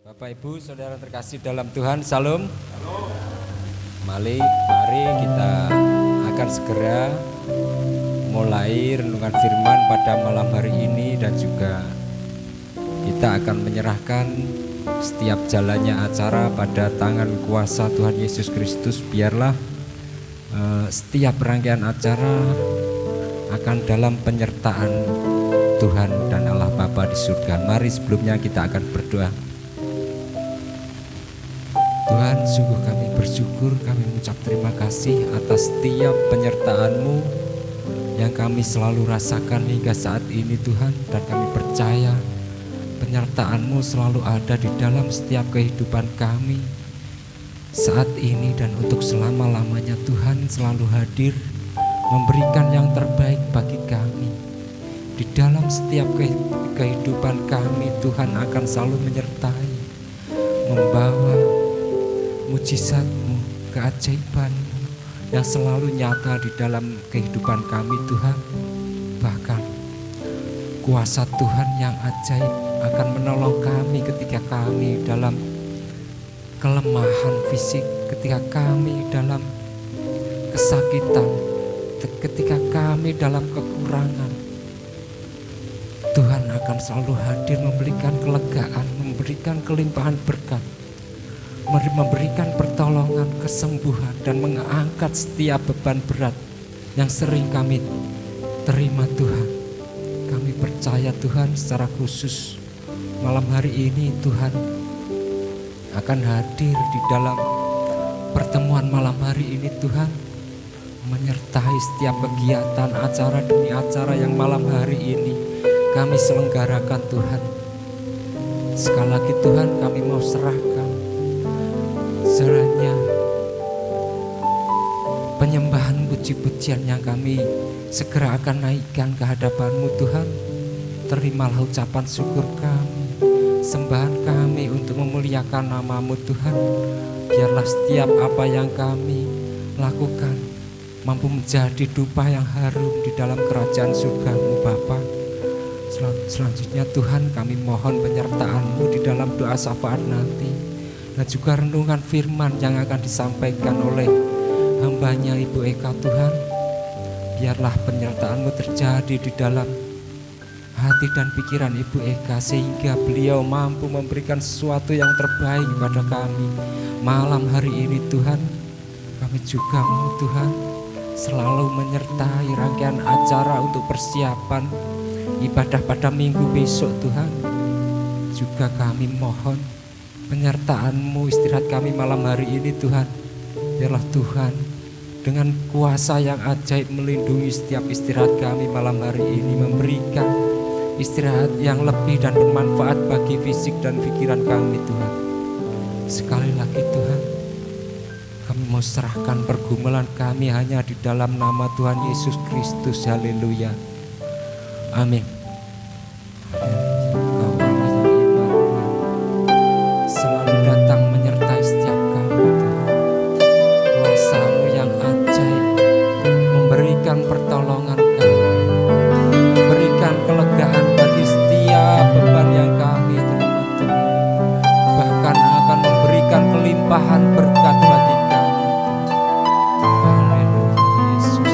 Bapak Ibu Saudara terkasih dalam Tuhan, Salam. Mari kita akan segera mulai renungan firman pada malam hari ini, dan juga kita akan menyerahkan setiap jalannya acara pada tangan kuasa Tuhan Yesus Kristus. Biarlah setiap rangkaian acara akan dalam penyertaan Tuhan dan Allah Bapa di surga. Mari sebelumnya kita akan berdoa. Tuhan, sungguh kami bersyukur, kami mengucap terima kasih atas setiap penyertaan-Mu yang kami selalu rasakan hingga saat ini Tuhan. Dan kami percaya penyertaan-Mu selalu ada di dalam setiap kehidupan kami saat ini dan untuk selama-lamanya. Tuhan selalu hadir memberikan yang terbaik bagi kami. Di dalam setiap kehidupan kami Tuhan akan selalu menyertai, membawa mujizat-Mu, keajaiban-Mu yang selalu nyata di dalam kehidupan kami Tuhan. Bahkan kuasa Tuhan yang ajaib akan menolong kami ketika kami dalam kelemahan fisik, ketika kami dalam kesakitan, ketika kami dalam kekurangan. Tuhan akan selalu hadir memberikan kelegaan, memberikan kelimpahan berkat, memberikan pertolongan, kesembuhan, dan mengangkat setiap beban berat yang sering kami terima Tuhan. Kami percaya Tuhan secara khusus malam hari ini Tuhan akan hadir di dalam pertemuan malam hari ini Tuhan, menyertai setiap kegiatan acara demi acara yang malam hari ini kami selenggarakan Tuhan. Sekali lagi Tuhan, kami mau serahkan serahnya penyembahan puji-pujian yang kami segera akan naikkan ke hadapan-Mu Tuhan. Terimalah ucapan syukur kami, sembahan kami untuk memuliakan nama-Mu Tuhan. Biarlah setiap apa yang kami lakukan mampu menjadi dupa yang harum di dalam kerajaan surga-Mu Bapa. Selanjutnya Tuhan, kami mohon penyertaan-Mu di dalam doa syafaat nanti, dan juga renungan firman yang akan disampaikan oleh hamba-Nya Ibu Eka Tuhan. Biarlah penyertaan-Mu terjadi di dalam hati dan pikiran Ibu Eka, sehingga beliau mampu memberikan sesuatu yang terbaik pada kami malam hari ini Tuhan. Kami juga mau Tuhan selalu menyertai rangkaian acara untuk persiapan ibadah pada minggu besok Tuhan. Juga kami mohon penyertaan-Mu istirahat kami malam hari ini Tuhan. Biarlah Tuhan dengan kuasa yang ajaib melindungi setiap istirahat kami malam hari ini, memberikan istirahat yang lebih dan bermanfaat bagi fisik dan pikiran kami Tuhan. Sekali lagi Tuhan, kami mau serahkan pergumulan kami hanya di dalam nama Tuhan Yesus Kristus. Haleluya, amin. Selalu datang menyertai setiap kami Tuhan. Kuasa-Mu yang ajaib memberikan pertolongan kami, memberikan kelegaan bagi setiap beban yang kami terima Tuhan. Bahkan akan memberikan kelimpahan berkat bagi kami. Haleluya Yesus.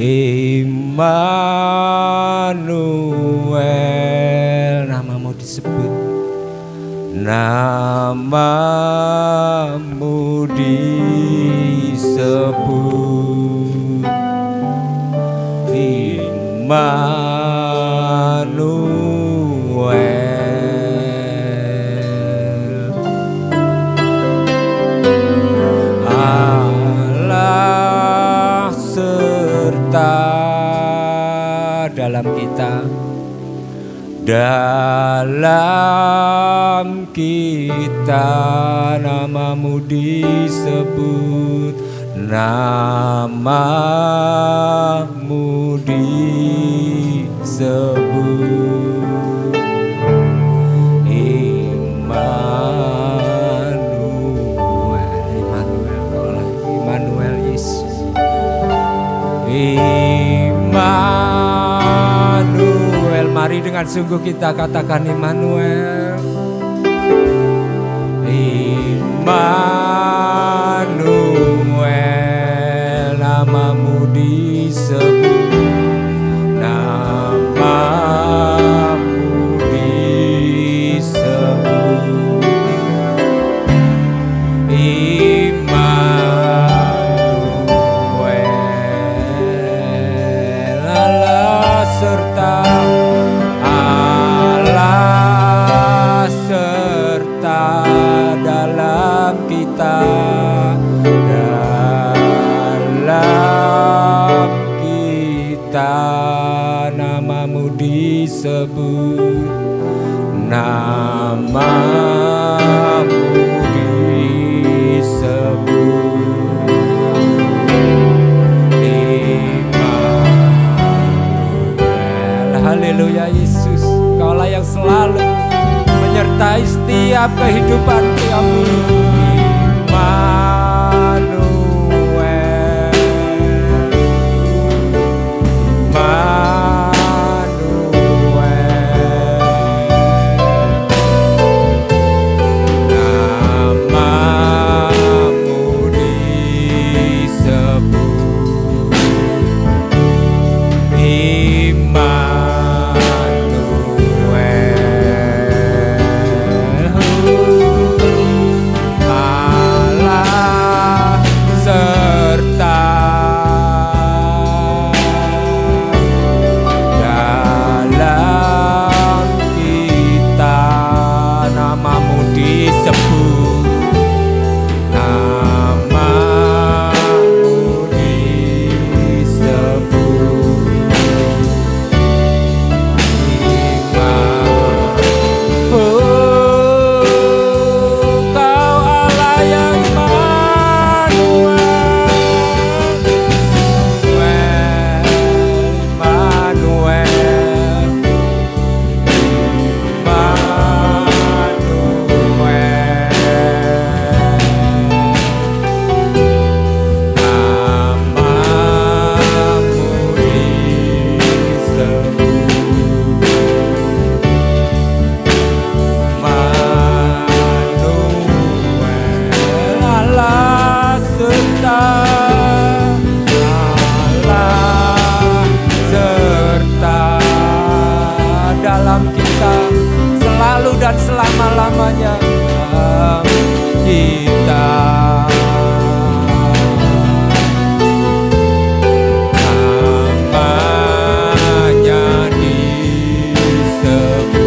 Immanuel, nama-Mu disebut, nama-Mu disebut, Immanuel. Dalam kita nama-Mu disebut, nama-Mu disebut, Immanuel. Mari dengan sungguh kita katakan Immanuel. Immanuel, namamu disebut, namamu disebut. Immanuel, Allah serta dalam kita, namamu disebut, namamu disebut. Immanuel, haleluya Yesus, Kaulah yang selalu menyertai setiap kehidupan kami. Dan selama-lamanya kita namanya disebut.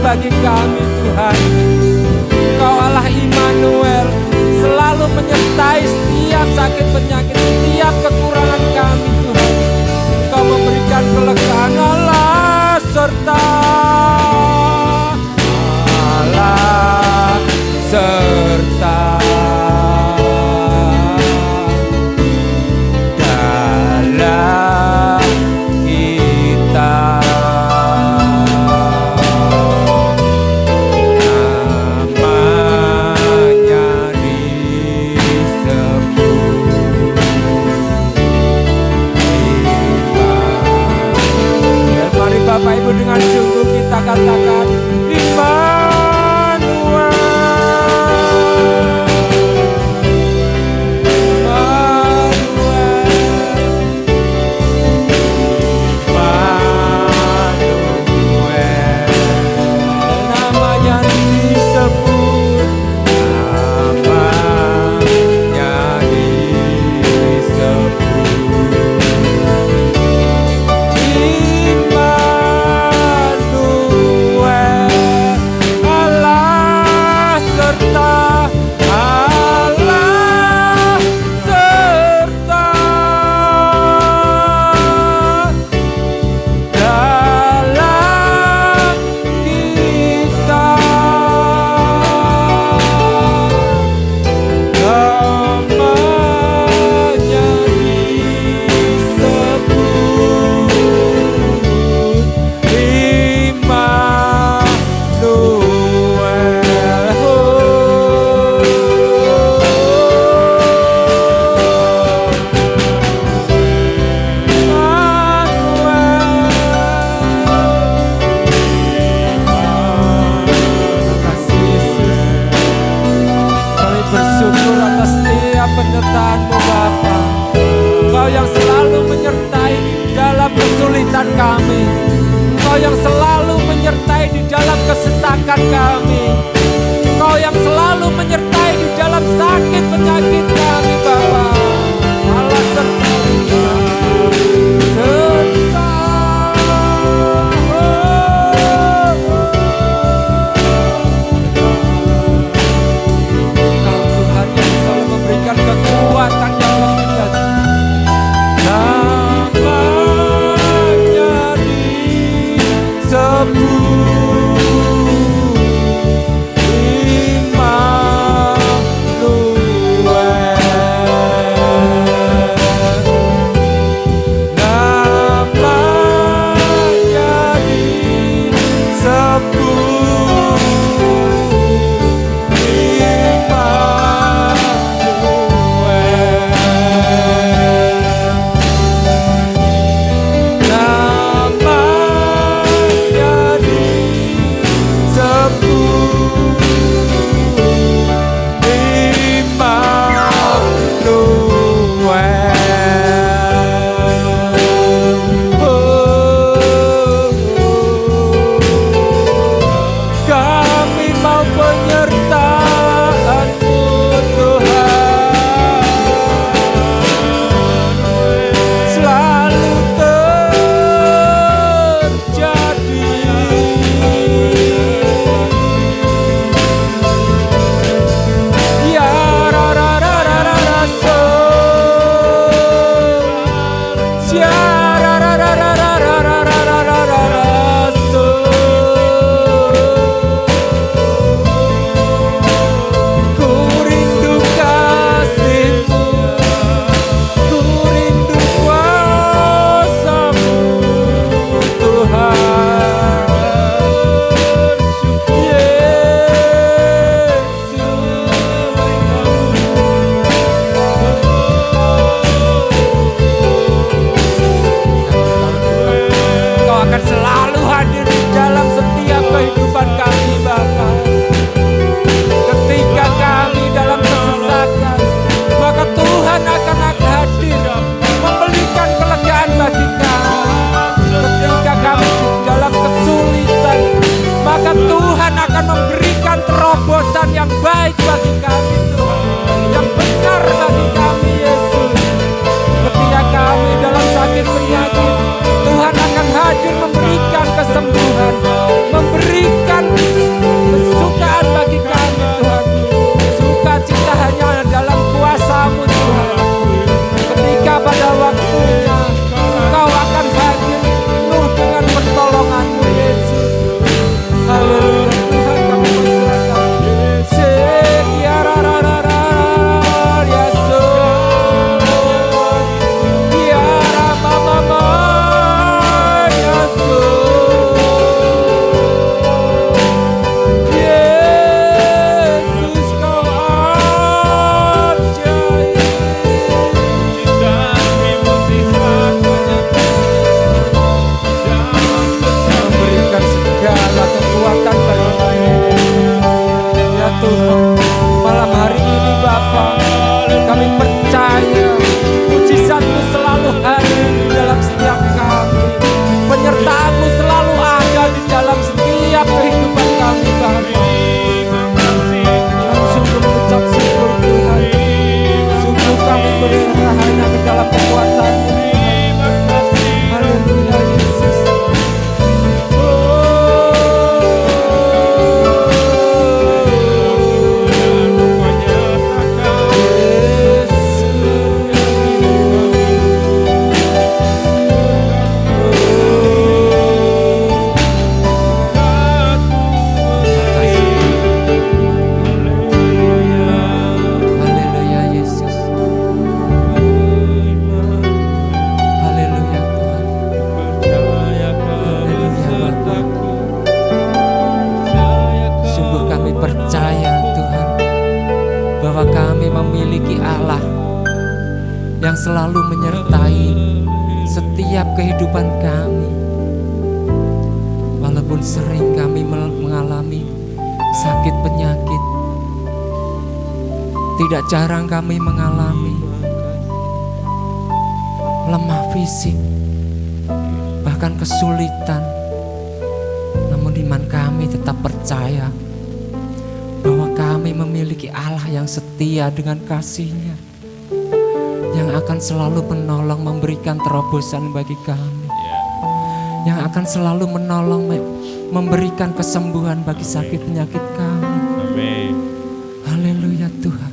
Bagi kami Tuhan, Engkau Allah Immanuel, selalu menyertai setiap sakit penyakit, setiap kekurangan kami Tuhan. Engkau memberikan kelegaan, Allah serta dalam kita. penyertaan-Mu Bapa. Engkau yang selalu menyertai di dalam kesulitan kami. Engkau yang selalu menyertai di dalam kesesakan kami. Engkau yang selalu menyertai di dalam sakit penyakit kami Bapa. Allah sertai Engkau Tuhan yang selalu memberikan kekuatan yang lebih dahsyat. Namanya disebut yang selalu menyertai setiap kehidupan kami. Walaupun sering kami mengalami sakit penyakit, Tidak jarang kami mengalami lemah fisik, bahkan kesulitan. Namun iman kami tetap percaya bahwa kami memiliki Allah yang setia dengan kasih-Nya, yang akan selalu menolong, memberikan terobosan bagi kami, yang akan selalu menolong, memberikan kesembuhan bagi sakit penyakit kami. Amin. Haleluya Tuhan.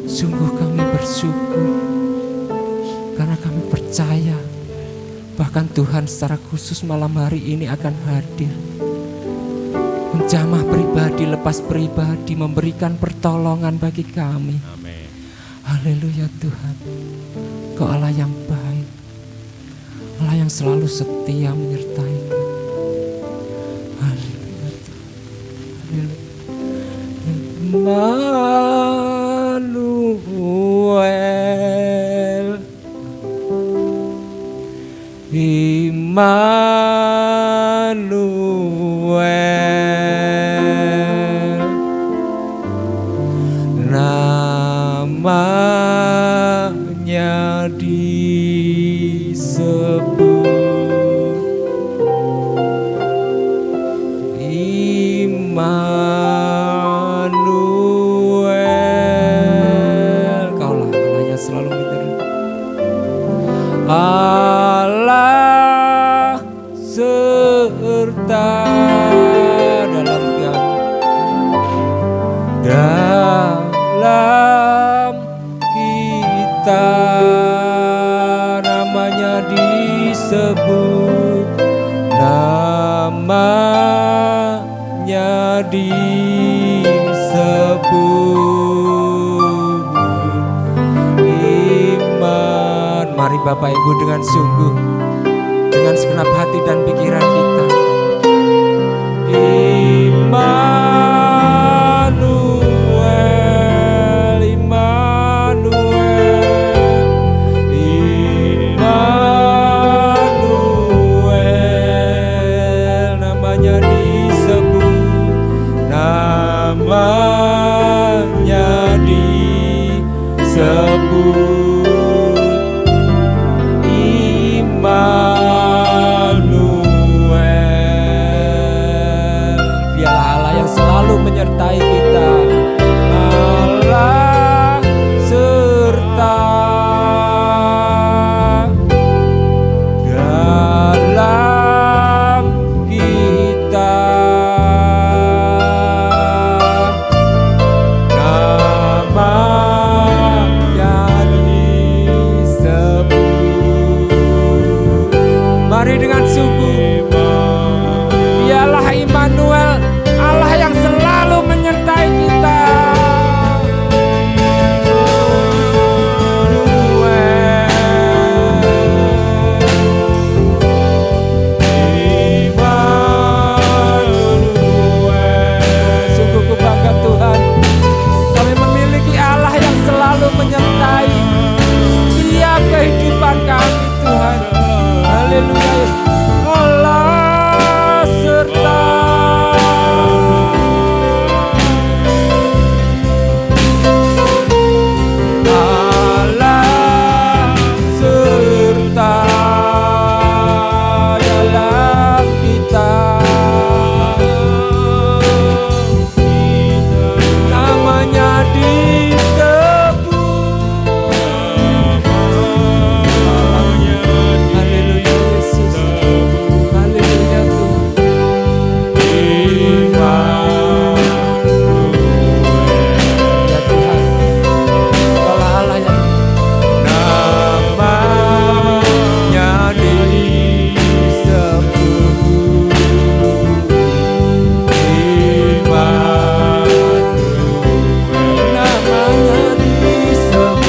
Sungguh kami bersyukur karena kami percaya bahkan Tuhan secara khusus malam hari ini akan hadir, menjamah pribadi lepas pribadi, memberikan pertolongan bagi kami. Amin. Haleluya Tuhan. Kau Allah yang baik, Allah yang selalu setia menyertai kami. Haleluya Tuhan. Haleluya. Immanuel, namanya disebut Immanuel. Kaulah Allah yang selalu menyertai, Allah serta dalam kita, namanya disebut, namanya disebut iman. Mari Bapak Ibu dengan sungguh, dengan segenap hati dan pikiran kita, Immanuel, Immanuel, Immanuel, namanya disebut, namanya disebut Immanuel. Dialah Allah yang selalu menyertai kita, Allah serta dalam kita, namanya disebut. Mari dengan sungguh, dialah Immanuel, Allah yang selalu menyertai kita. Sungguh ku bangga Tuhan, kami memiliki Allah yang selalu menyertai setiap kehidupan kami Tuhan. Haleluya. Allah serta Allah serta dalam kita, namanya disebut. Haleluya Yesus. Haleluya Tuhan. Ya Tuhan, Kaulah Allah yang namanya disebut Immanuel, namanya disebut,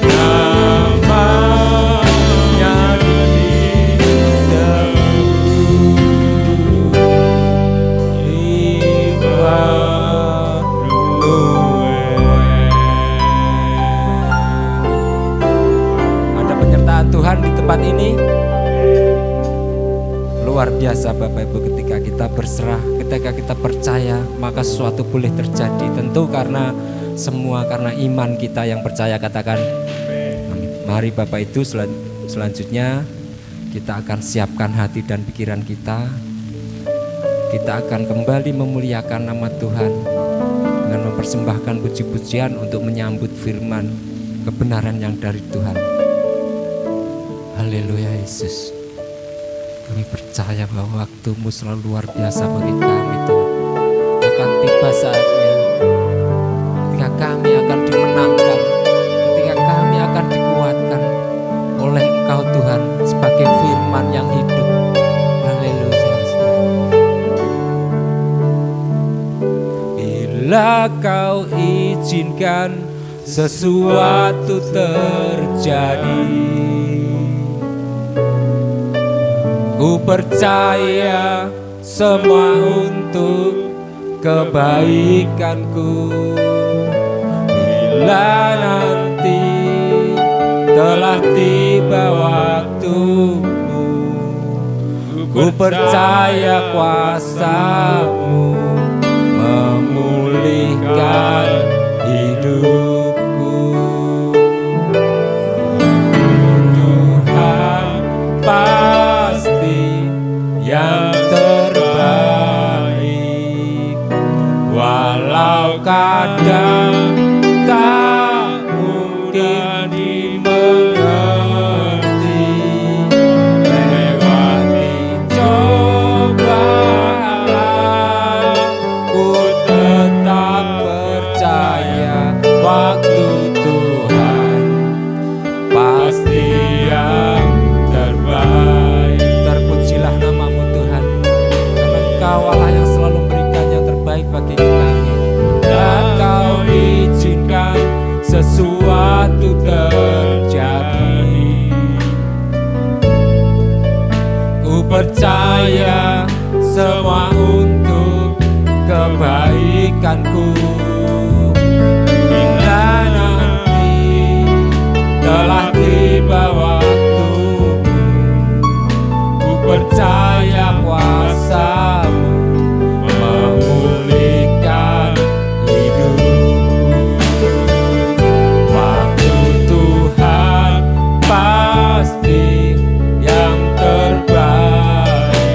namanya disebut Immanuel. Ada penyertaan Tuhan di tempat ini. Luar biasa Bapak Ibu, ketika kita berserah, ketika kita percaya, maka sesuatu boleh terjadi. Tentu karena Semua karena iman kita yang percaya, katakan amin. Mari Bapak Ibu, selanjutnya kita akan siapkan hati dan pikiran kita. Kita akan kembali memuliakan nama Tuhan dengan mempersembahkan puji-pujian untuk menyambut firman kebenaran yang dari Tuhan. Haleluya Yesus. Kami percaya bahwa waktu-Mu selalu luar biasa bagi kami Tuhan. Akan tiba saatnya ketika kami akan dimenangkan, ketika kami akan dikuatkan oleh Engkau Tuhan sebagai firman yang hidup. Haleluya. Bila Kau izinkan sesuatu terjadi, ku percaya semua untuk kebaikanku. Bila nanti telah tiba waktumu, ku percaya kuasa-Mu memulihkan hidupku. Tuhan pasti yang terbaik, walau kadang tak mungkin dimengerti. Lewati cobaan, ku tetap percaya waktu Tuhan pasti yang terbaik. Terpujilah nama-Mu Tuhan, karena Engkau Allah yang selalu memberikan yang terbaik bagi kami. Dan Kau izinkan sesuatu terjadi, ku percaya semua untuk kebaikanku. Bila nanti telah tiba waktumu, ku percaya kuasa-Mu memulihkan hidupku. Waktu Tuhan pasti yang terbaik,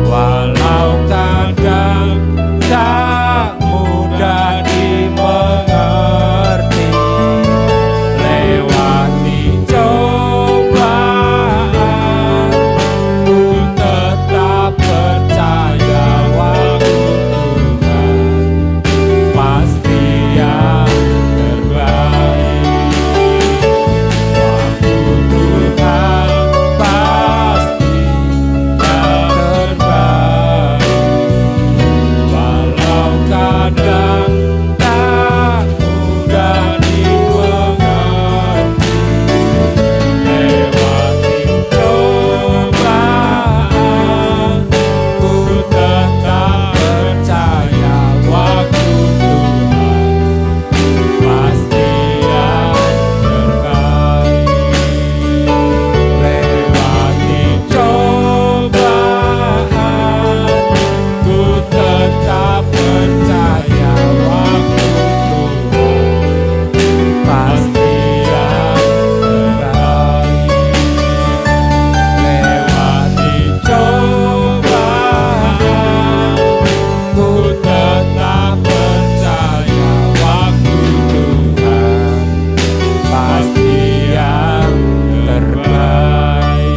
walau kadang tak mudah dimengerti. Lewati cobaan, ku tetap percaya waktu Tuhan pasti yang terbaik. Waktu Tuhan pasti yang terbaik, walau kadang tak mudah dimengerti. Lewati cobaan, ku tetap percaya waktu Tuhan pasti yang terbaik. Lewati cobaan, ku tetap percaya waktu Tuhan pasti yang terbaik. Lewati cobaan, ku tetap percaya waktu Tuhan pasti yang terbaik.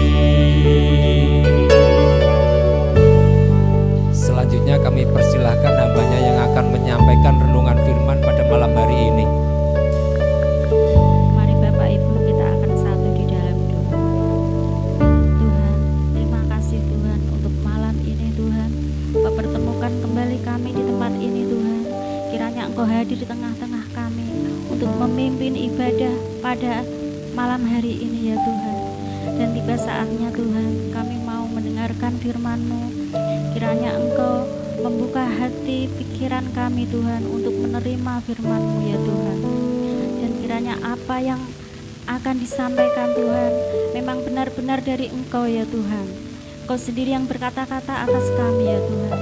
Selanjutnya kami persilahkan hambanya yang akan menyampaikan renungan firman pada malam hari ini. Mari Bapak Ibu kita akan satu di dalam doa. Tuhan, terima kasih Tuhan untuk malam ini Tuhan. Engkau pertemukan kembali kami di tempat ini Tuhan. Kiranya Engkau hadir di tengah-tengah kami untuk memimpin ibadah pada malam hari ini ya Tuhan. Dan tiba saatnya Tuhan kami mau mendengarkan firman-Mu. Kiranya Engkau membuka hati pikiran kami Tuhan untuk menerima firman-Mu ya Tuhan. Dan kiranya apa yang akan disampaikan Tuhan memang benar-benar dari Engkau ya Tuhan. Engkau sendiri yang berkata-kata atas kami ya Tuhan.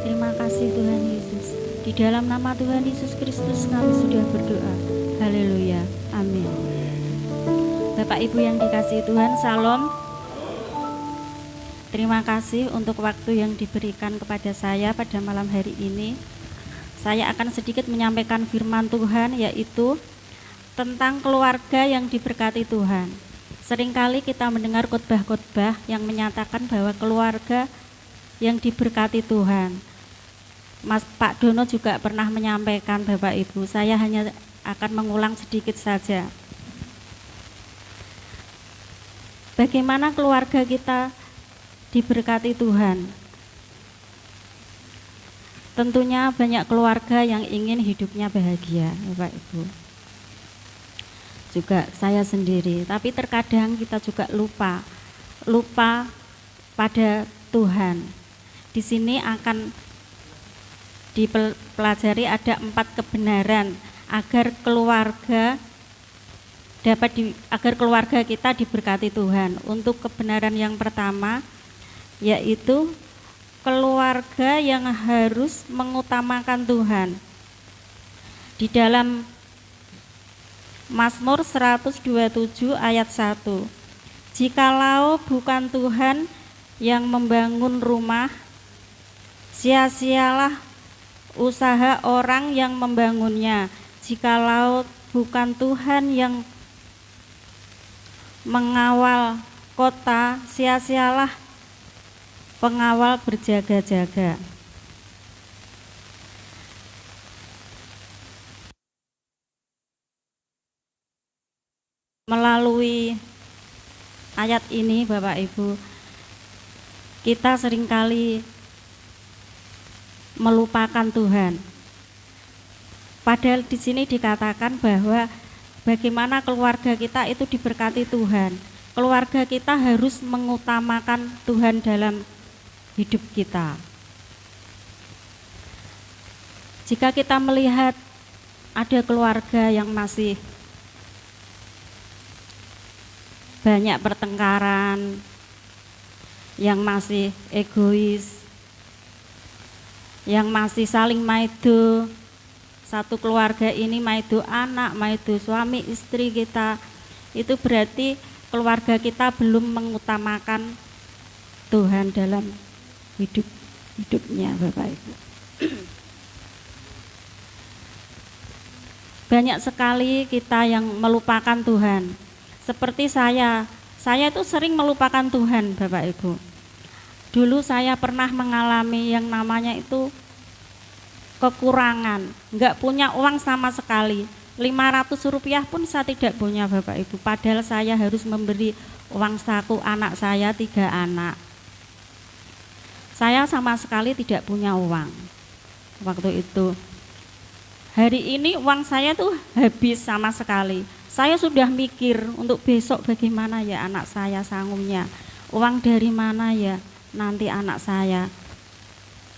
Terima kasih Tuhan Yesus. Di dalam nama Tuhan Yesus Kristus kami sudah berdoa. Haleluya. Amin. Bapak Ibu yang dikasihi Tuhan, Salam. Terima kasih untuk waktu yang diberikan kepada saya pada malam hari ini. Saya akan sedikit menyampaikan firman Tuhan, yaitu tentang keluarga yang diberkati Tuhan. Seringkali kita mendengar khotbah-khotbah yang menyatakan bahwa keluarga yang diberkati Tuhan. Pak Dono juga pernah menyampaikan, Bapak Ibu. Saya hanya akan mengulang sedikit saja. Bagaimana keluarga kita diberkati Tuhan? Tentunya banyak keluarga yang ingin hidupnya bahagia, Bapak Ibu. Juga saya sendiri, tapi terkadang kita juga lupa pada Tuhan. Di sini akan dipelajari ada 4 kebenaran agar keluarga kita diberkati Tuhan. Untuk kebenaran yang pertama, yaitu keluarga yang harus mengutamakan Tuhan. Di dalam Mazmur 127 ayat 1, jikalau bukan Tuhan yang membangun rumah, sia-sialah usaha orang yang membangunnya. Jikalau bukan Tuhan yang mengawal kota, sia-sialah pengawal berjaga-jaga. Melalui ayat ini, Bapak Ibu, kita seringkali melupakan Tuhan. Padahal di sini dikatakan bahwa bagaimana keluarga kita itu diberkati Tuhan. Keluarga kita harus mengutamakan Tuhan dalam hidup kita. Jika kita melihat ada keluarga yang masih banyak pertengkaran, yang masih egois, yang masih saling maido, satu keluarga ini maido anak, maido suami istri kita, itu berarti keluarga kita belum mengutamakan Tuhan dalam hidupnya, Bapak Ibu. Banyak sekali kita yang melupakan Tuhan. Seperti saya itu sering melupakan Tuhan, Bapak Ibu. Dulu saya pernah mengalami yang namanya itu kekurangan, enggak punya uang sama sekali. 500 rupiah pun saya tidak punya, Bapak Ibu. Padahal saya harus memberi uang saku anak saya 3 anak. Saya sama sekali tidak punya uang waktu itu. Hari ini uang saya tuh habis sama sekali. Saya sudah mikir untuk besok bagaimana ya anak saya sanggupnya. Uang dari mana ya nanti anak saya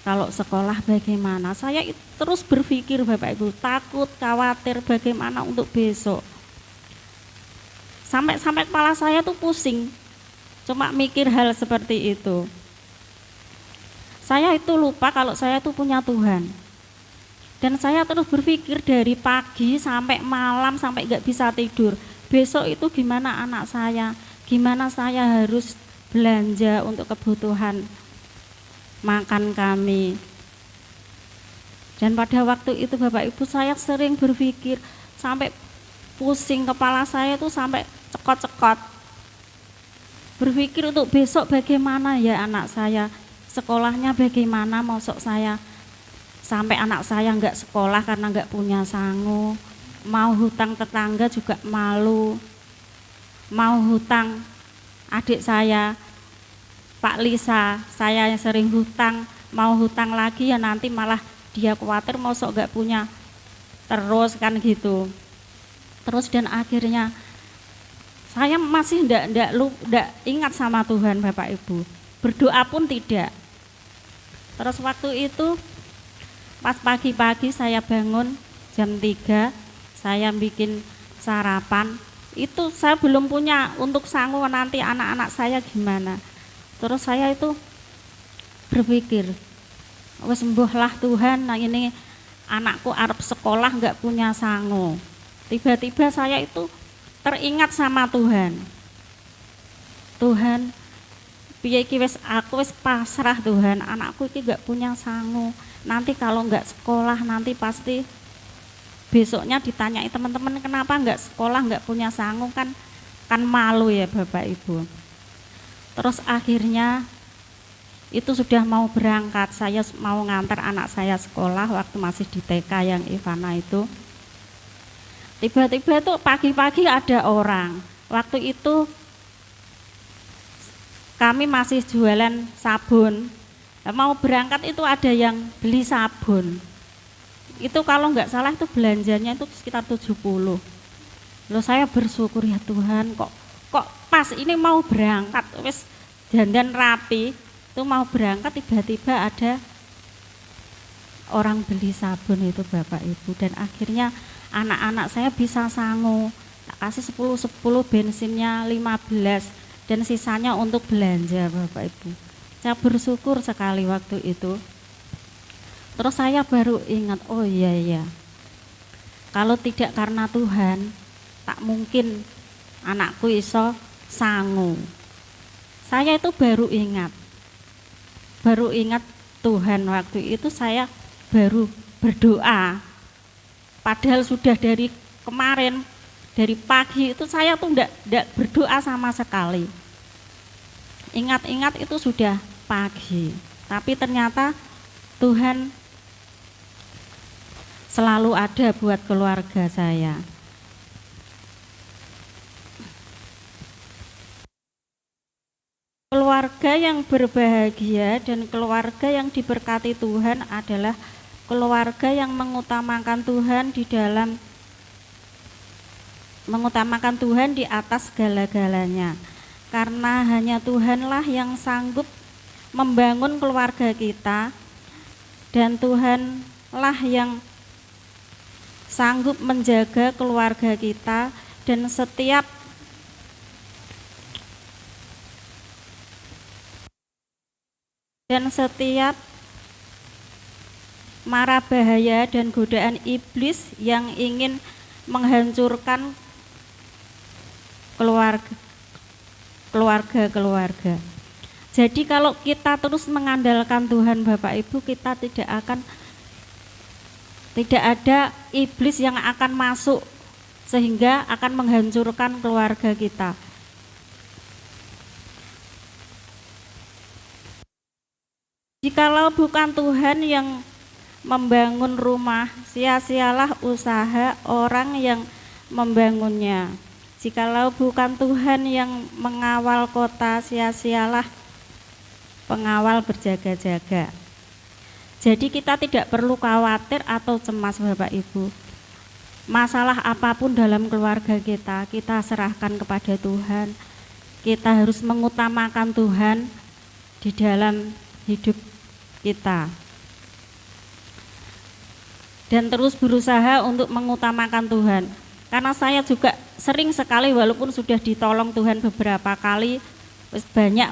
kalau sekolah bagaimana. Saya terus berpikir, Bapak Ibu, takut, khawatir bagaimana untuk besok. Sampai kepala saya tuh pusing, cuma mikir hal seperti itu. Saya itu lupa kalau saya tuh punya Tuhan. Dan saya terus berpikir dari pagi sampai malam, sampai gak bisa tidur. Besok itu gimana anak saya, gimana saya harus belanja untuk kebutuhan makan kami. Dan pada waktu itu, Bapak Ibu, saya sering berpikir sampai pusing, kepala saya tuh sampai cekot-cekot. Berpikir untuk besok bagaimana ya anak saya, sekolahnya bagaimana, masuk saya sampai anak saya enggak sekolah karena enggak punya sangu, mau hutang tetangga juga malu, mau hutang adik saya Pak Lisa, saya yang sering hutang, mau hutang lagi ya nanti malah dia khawatir mosok enggak punya terus kan gitu. Terus dan akhirnya saya masih enggak ingat sama Tuhan, Bapak Ibu, berdoa pun tidak. Terus waktu itu pas pagi-pagi saya bangun jam 3, saya bikin sarapan. Itu saya belum punya untuk sangu nanti anak-anak saya gimana. Terus saya itu berpikir, wes sembuhlah Tuhan, nah ini anakku arep sekolah nggak punya sangu. Tiba-tiba saya itu teringat sama Tuhan. Tuhan, piye iki wis aku wis pasrah Tuhan, anakku iki nggak punya sangu. Nanti kalau nggak sekolah nanti pasti besoknya ditanyai teman-teman kenapa nggak sekolah nggak punya sangu, kan malu ya Bapak Ibu. Terus akhirnya itu sudah mau berangkat, saya mau ngantar anak saya sekolah waktu masih di TK yang Ivana itu. Tiba-tiba tuh pagi-pagi ada orang. Waktu itu kami masih jualan sabun. Mau berangkat itu ada yang beli sabun. Itu kalau nggak salah itu belanjanya itu sekitar 70. Loh saya bersyukur ya Tuhan, kok pas ini mau berangkat wis dandan rapi, itu mau berangkat tiba-tiba ada orang beli sabun itu Bapak Ibu, dan akhirnya anak-anak saya bisa sangu. Tak kasih 10 bensinnya 15 dan sisanya untuk belanja Bapak Ibu. Saya bersyukur sekali waktu itu. Terus saya baru ingat, oh iya, kalau tidak karena Tuhan tak mungkin anakku iso sangu. Saya itu baru ingat Tuhan waktu itu saya baru berdoa. Padahal sudah dari kemarin, dari pagi itu saya tuh enggak berdoa sama sekali. Ingat-ingat itu sudah pagi. Tapi ternyata Tuhan selalu ada buat keluarga saya. Keluarga yang berbahagia dan keluarga yang diberkati Tuhan adalah keluarga yang mengutamakan Tuhan di atas segala-galanya. Karena hanya Tuhanlah yang sanggup membangun keluarga kita, dan Tuhanlah yang sanggup menjaga keluarga kita, dan setiap mara bahaya dan godaan iblis yang ingin menghancurkan keluarga. Jadi kalau kita terus mengandalkan Tuhan Bapak Ibu, kita tidak ada iblis yang akan masuk sehingga akan menghancurkan keluarga kita. Jikalau bukan Tuhan yang membangun rumah, sia-sialah usaha orang yang membangunnya. Jikalau bukan Tuhan yang mengawal kota, sia-sialah pengawal berjaga-jaga. Jadi kita tidak perlu khawatir atau cemas Bapak Ibu. Masalah apapun dalam keluarga kita serahkan kepada Tuhan. Kita harus mengutamakan Tuhan di dalam hidup kita, dan terus berusaha untuk mengutamakan Tuhan. Karena saya juga sering sekali, walaupun sudah ditolong Tuhan beberapa kali,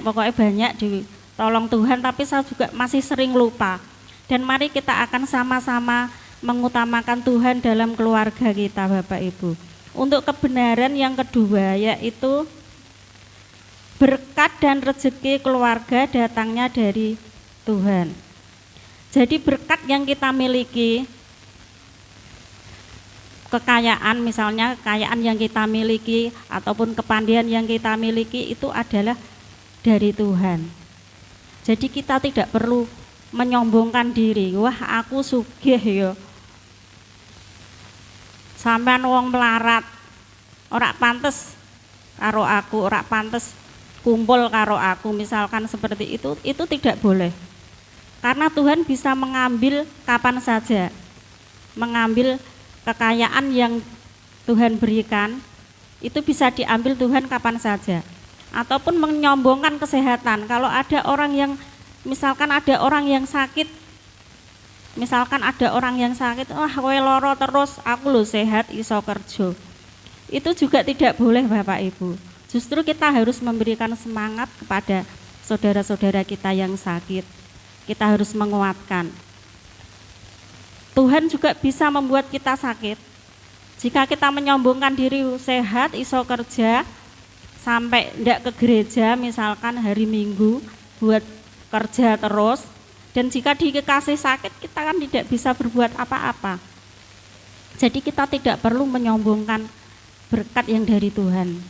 pokoknya banyak ditolong Tuhan, tapi saya juga masih sering lupa. Dan mari kita akan sama-sama mengutamakan Tuhan dalam keluarga kita Bapak Ibu. Untuk kebenaran yang kedua, yaitu berkat dan rezeki keluarga datangnya dari Tuhan. Jadi berkat yang kita miliki, kekayaan misalnya, kekayaan yang kita miliki ataupun kepandaian yang kita miliki itu adalah dari Tuhan. Jadi kita tidak perlu menyombongkan diri, wah aku sugih ya, sampean wong melarat, ora pantes karo aku, ora pantes kumpul karo aku, misalkan seperti itu tidak boleh. Karena Tuhan bisa mengambil kapan saja, mengambil kekayaan yang Tuhan berikan, itu bisa diambil Tuhan kapan saja. Ataupun menyombongkan kesehatan, kalau ada orang yang, misalkan ada orang yang sakit, wah kowe loro terus, aku lo sehat iso kerja. Itu juga tidak boleh Bapak Ibu. Justru kita harus memberikan semangat kepada saudara-saudara kita yang sakit. Kita harus menguatkan. Tuhan juga bisa membuat kita sakit. Jika kita menyombongkan diri sehat, iso kerja, sampai ndak ke gereja misalkan hari Minggu buat kerja terus, dan jika dikasih sakit kita kan tidak bisa berbuat apa-apa. Jadi kita tidak perlu menyombongkan berkat yang dari Tuhan.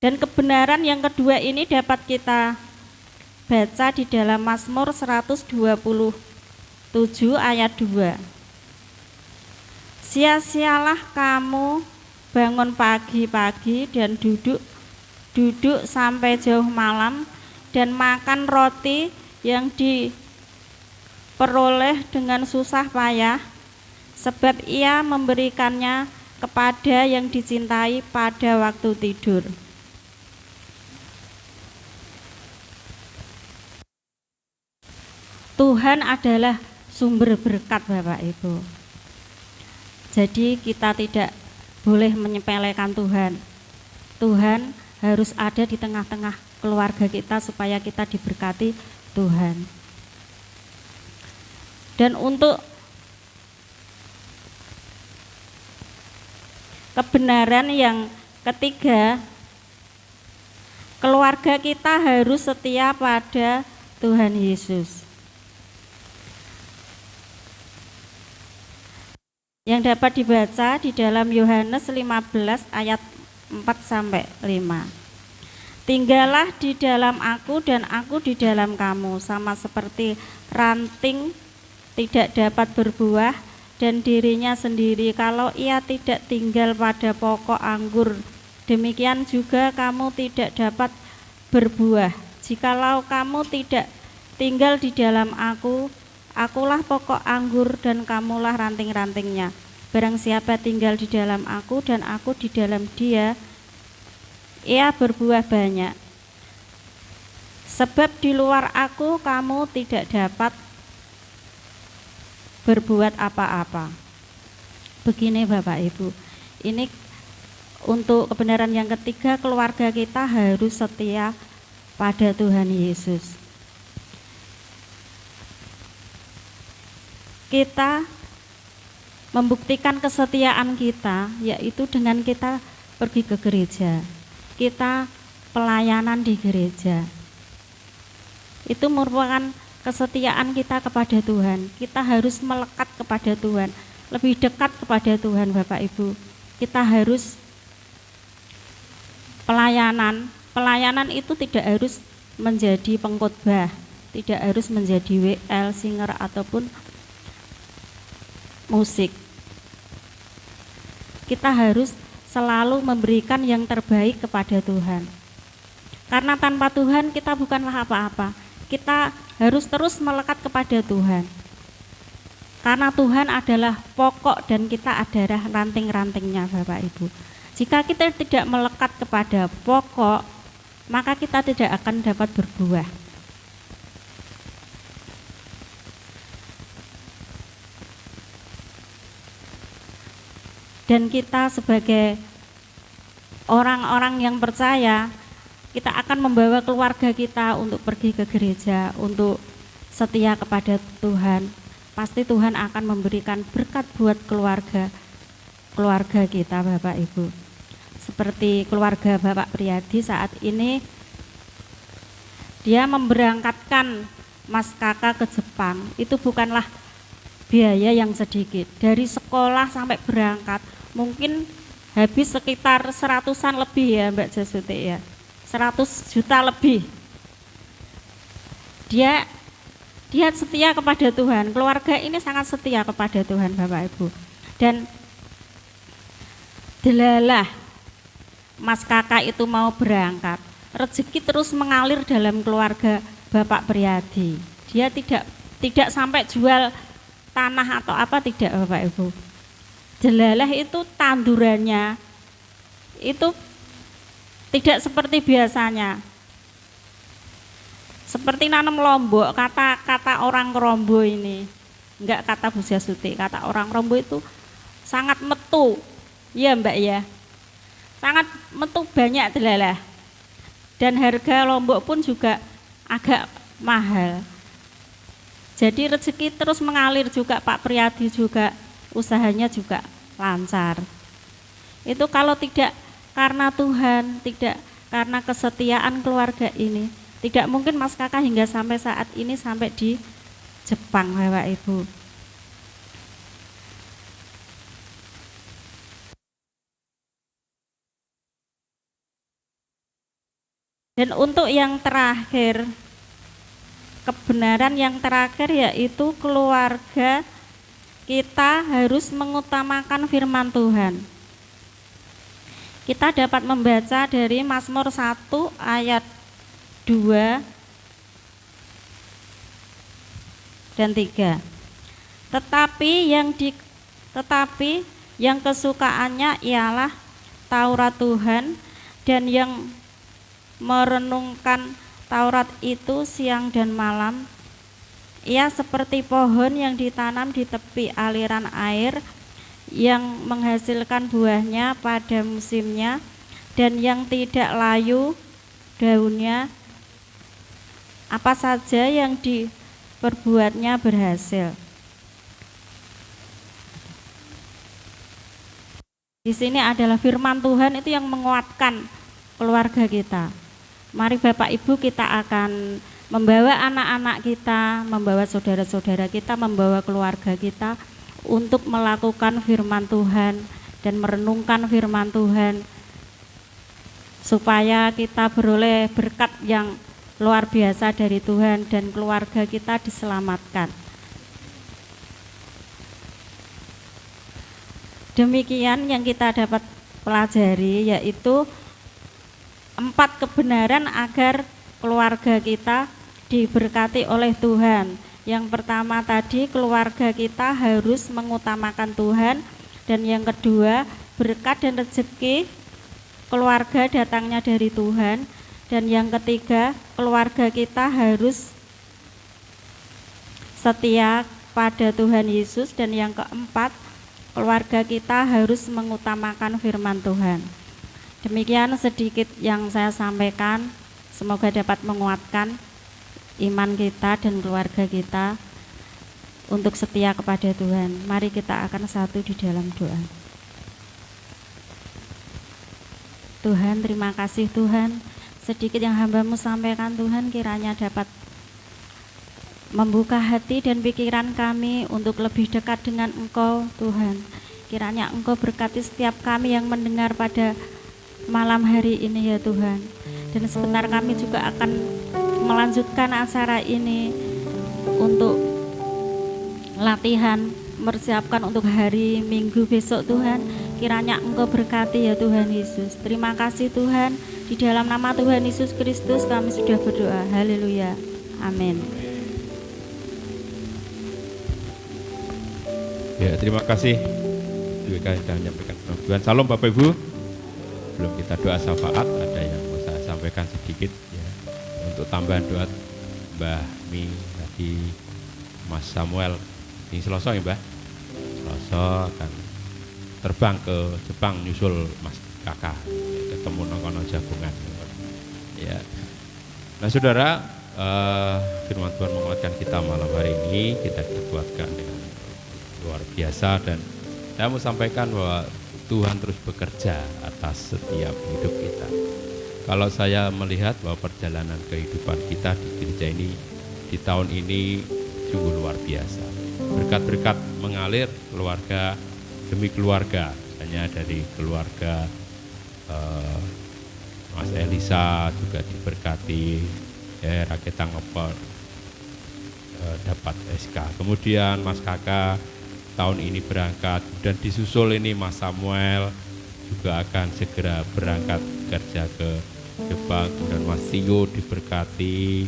Dan kebenaran yang kedua ini dapat kita baca di dalam Mazmur 127 ayat 2. Sia-sialah kamu bangun pagi-pagi dan duduk sampai jauh malam dan makan roti yang diperoleh dengan susah payah, sebab ia memberikannya kepada yang dicintai pada waktu tidur. Tuhan adalah sumber berkat, Bapak Ibu. Jadi kita tidak boleh menyepelekan Tuhan. Tuhan harus ada di tengah-tengah keluarga kita supaya kita diberkati Tuhan. Dan untuk kebenaran yang ketiga, keluarga kita harus setia pada Tuhan Yesus. Yang dapat dibaca di dalam Yohanes 15 ayat 4-5. Tinggallah di dalam aku dan aku di dalam kamu, sama seperti ranting tidak dapat berbuah dan dirinya sendiri kalau ia tidak tinggal pada pokok anggur. Demikian juga kamu tidak dapat berbuah jikalau kamu tidak tinggal di dalam aku. Akulah pokok anggur dan kamulah ranting-rantingnya. Barang siapa tinggal di dalam aku dan aku di dalam dia, ia berbuah banyak. Sebab di luar aku kamu tidak dapat berbuat apa-apa. Begini Bapak Ibu, ini untuk kebenaran yang ketiga, keluarga kita harus setia pada Tuhan Yesus. Kita membuktikan kesetiaan kita yaitu dengan kita pergi ke gereja, kita pelayanan di gereja. Itu merupakan kesetiaan kita kepada Tuhan. Kita harus melekat kepada Tuhan, lebih dekat kepada Tuhan Bapak Ibu. Kita harus pelayanan itu tidak harus menjadi pengkhotbah, tidak harus menjadi WL, singer ataupun musik. Kita harus selalu memberikan yang terbaik kepada Tuhan. Karena tanpa Tuhan kita bukanlah apa-apa. Kita harus terus melekat kepada Tuhan. Karena Tuhan adalah pokok dan kita adalah ranting-rantingnya Bapak Ibu. Jika kita tidak melekat kepada pokok, maka kita tidak akan dapat berbuah. Dan kita sebagai orang-orang yang percaya, kita akan membawa keluarga kita untuk pergi ke gereja, untuk setia kepada Tuhan. Pasti Tuhan akan memberikan berkat buat keluarga kita Bapak Ibu. Seperti keluarga Bapak Priyadi saat ini, dia memberangkatkan Mas Kakak ke Jepang. Itu bukanlah biaya yang sedikit. Dari sekolah sampai berangkat mungkin habis sekitar 100-an lebih ya Mbak Jasuti ya, 100 juta lebih. Dia setia kepada Tuhan. Keluarga ini sangat setia kepada Tuhan Bapak Ibu. Dan delalah Mas Kakak itu mau berangkat, rezeki terus mengalir dalam keluarga Bapak Priyadi. Dia tidak sampai jual tanah atau apa, tidak Bapak Ibu. Delalah itu tandurannya itu tidak seperti biasanya. Seperti nanam lombok, kata orang Rombo ini, enggak kata Bu Jasuti, kata orang Rombo itu sangat metu. Ya Mbak ya. Sangat metu banyak delalah. Dan harga lombok pun juga agak mahal. Jadi rezeki terus mengalir juga, Pak Priyadi juga usahanya juga lancar. Itu kalau tidak karena Tuhan, tidak karena kesetiaan keluarga ini, tidak mungkin Mas Kakak hingga sampai saat ini sampai di Jepang, Bapak Ibu. Dan untuk yang terakhir, kebenaran yang terakhir yaitu keluarga kita harus mengutamakan firman Tuhan. Kita dapat membaca dari Mazmur 1 ayat 2 dan 3. Tetapi yang kesukaannya ialah Taurat Tuhan, dan yang merenungkan Taurat itu siang dan malam. Ia seperti pohon yang ditanam di tepi aliran air, yang menghasilkan buahnya pada musimnya, dan yang tidak layu daunnya. Apa saja yang diperbuatnya berhasil. Di sini adalah firman Tuhan itu yang menguatkan keluarga kita. Mari Bapak Ibu, kita akan membawa anak-anak kita, membawa saudara-saudara kita, membawa keluarga kita untuk melakukan firman Tuhan dan merenungkan firman Tuhan, supaya kita beroleh berkat yang luar biasa dari Tuhan dan keluarga kita diselamatkan. Demikian yang kita dapat pelajari, yaitu 4 kebenaran agar keluarga kita diberkati oleh Tuhan. Yang pertama tadi, keluarga kita harus mengutamakan Tuhan. Dan yang kedua, berkat dan rezeki keluarga datangnya dari Tuhan. Dan yang ketiga, keluarga kita harus setia pada Tuhan Yesus. Dan yang keempat, keluarga kita harus mengutamakan firman Tuhan. Demikian sedikit yang saya sampaikan, semoga dapat menguatkan iman kita dan keluarga kita untuk setia kepada Tuhan. Mari kita akan satu di dalam doa. Tuhan, terima kasih Tuhan, sedikit yang hamba-Mu sampaikan Tuhan, kiranya dapat membuka hati dan pikiran kami untuk lebih dekat dengan Engkau Tuhan. Kiranya Engkau berkati setiap kami yang mendengar pada malam hari ini ya Tuhan. Dan sebentar kami juga akan melanjutkan acara ini untuk latihan, mempersiapkan untuk hari Minggu besok Tuhan. Kiranya Engkau berkati ya Tuhan Yesus. Terima kasih Tuhan, di dalam nama Tuhan Yesus Kristus kami sudah berdoa. Haleluya, amin. Ya, terima kasih juga sudah menyampaikan Tuhan. Salam Bapak Ibu. Belum kita doa syafaat, ada yang mau saya sampaikan sedikit ya, untuk tambahan doa Mbah Mi tadi, Mas Samuel ini Selasa ya Mbah, Selasa akan terbang ke Jepang nyusul Mas Kakak, ketemu nongkono jagungan ya. Nah saudara, firman Tuhan menguatkan kita malam hari ini, kita dikuatkan dengan luar biasa. Dan saya mau sampaikan bahwa Tuhan terus bekerja atas setiap hidup kita. Kalau saya melihat bahwa perjalanan kehidupan kita di gereja ini di tahun ini sungguh luar biasa. Berkat-berkat mengalir keluarga demi keluarga, hanya dari keluarga Mas Elisa juga diberkati, Raketang dapat SK. Kemudian Mas Kakak tahun ini berangkat, dan disusul ini Mas Samuel juga akan segera berangkat kerja ke Jepang. Dan Mas Tio diberkati,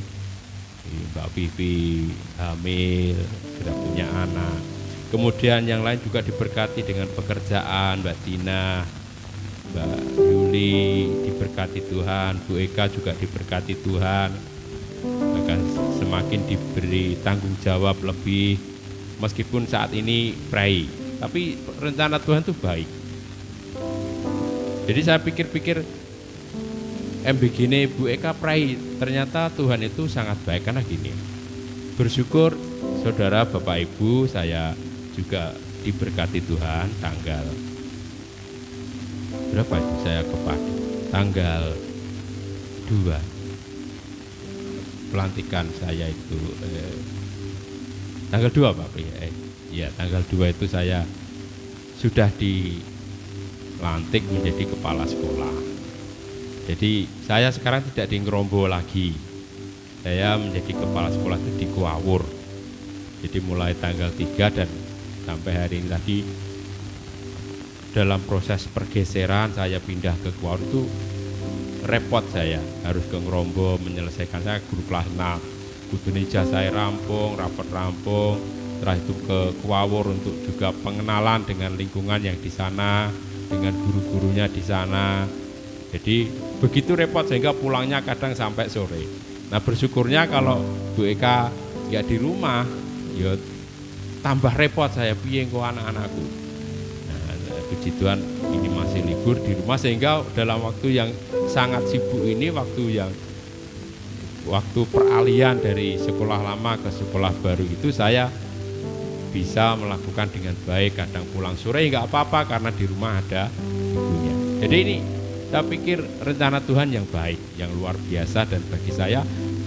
Mbak Vivi hamil, sudah punya anak. Kemudian yang lain juga diberkati dengan pekerjaan, Mbak Tina, Mbak Yuli diberkati Tuhan, Bu Eka juga diberkati Tuhan, akan semakin diberi tanggung jawab lebih. Meskipun saat ini pray, tapi rencana Tuhan itu baik. Jadi saya pikir-pikir MBG ini Bu Eka prai. Ternyata Tuhan itu sangat baik karena gini. Bersyukur saudara Bapak Ibu, saya juga diberkati Tuhan tanggal berapa itu saya kepada tanggal 2 pelantikan saya itu tanggal 2 Pak ya tanggal 2 itu saya sudah dilantik menjadi kepala sekolah. Jadi saya sekarang tidak di Ngerombo lagi, saya menjadi kepala sekolah itu di Kuawur. Jadi mulai tanggal 3 dan sampai hari ini tadi dalam proses pergeseran saya pindah ke Kuawur itu repot, saya harus ke Ngerombo menyelesaikan, saya guru kelas 6 kudune ijazah rampung, rapot rampung, setelah itu ke Kuawur untuk juga pengenalan dengan lingkungan yang di sana, dengan guru-gurunya di sana. Jadi begitu repot sehingga pulangnya kadang sampai sore. Nah bersyukurnya kalau Bu Eka nggak di rumah, ya tambah repot saya piye kok anak-anakku. Nah puji Tuhan ini masih libur di rumah sehingga dalam waktu yang sangat sibuk ini, waktu peralihan dari sekolah lama ke sekolah baru itu saya bisa melakukan dengan baik. Kadang pulang sore nggak apa-apa karena di rumah ada ibunya. Jadi ini saya pikir rencana Tuhan yang baik, yang luar biasa dan bagi saya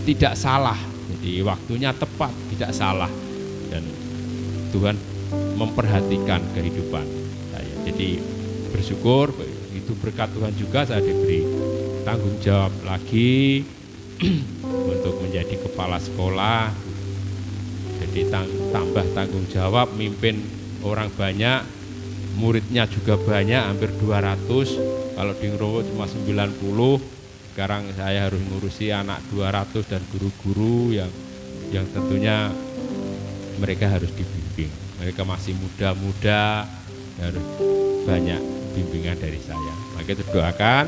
tidak salah. Jadi waktunya tepat, tidak salah dan Tuhan memperhatikan kehidupan saya. Jadi bersyukur itu berkat Tuhan juga saya diberi tanggung jawab lagi untuk menjadi kepala sekolah. Jadi tambah tanggung jawab, mimpin orang banyak, muridnya juga banyak, hampir 200. Kalau di Ngerombo cuma 90, sekarang saya harus ngurusi anak 200 dan guru-guru yang tentunya mereka harus dibimbing. Mereka masih muda-muda, harus banyak bimbingan dari saya. Maka itu doakan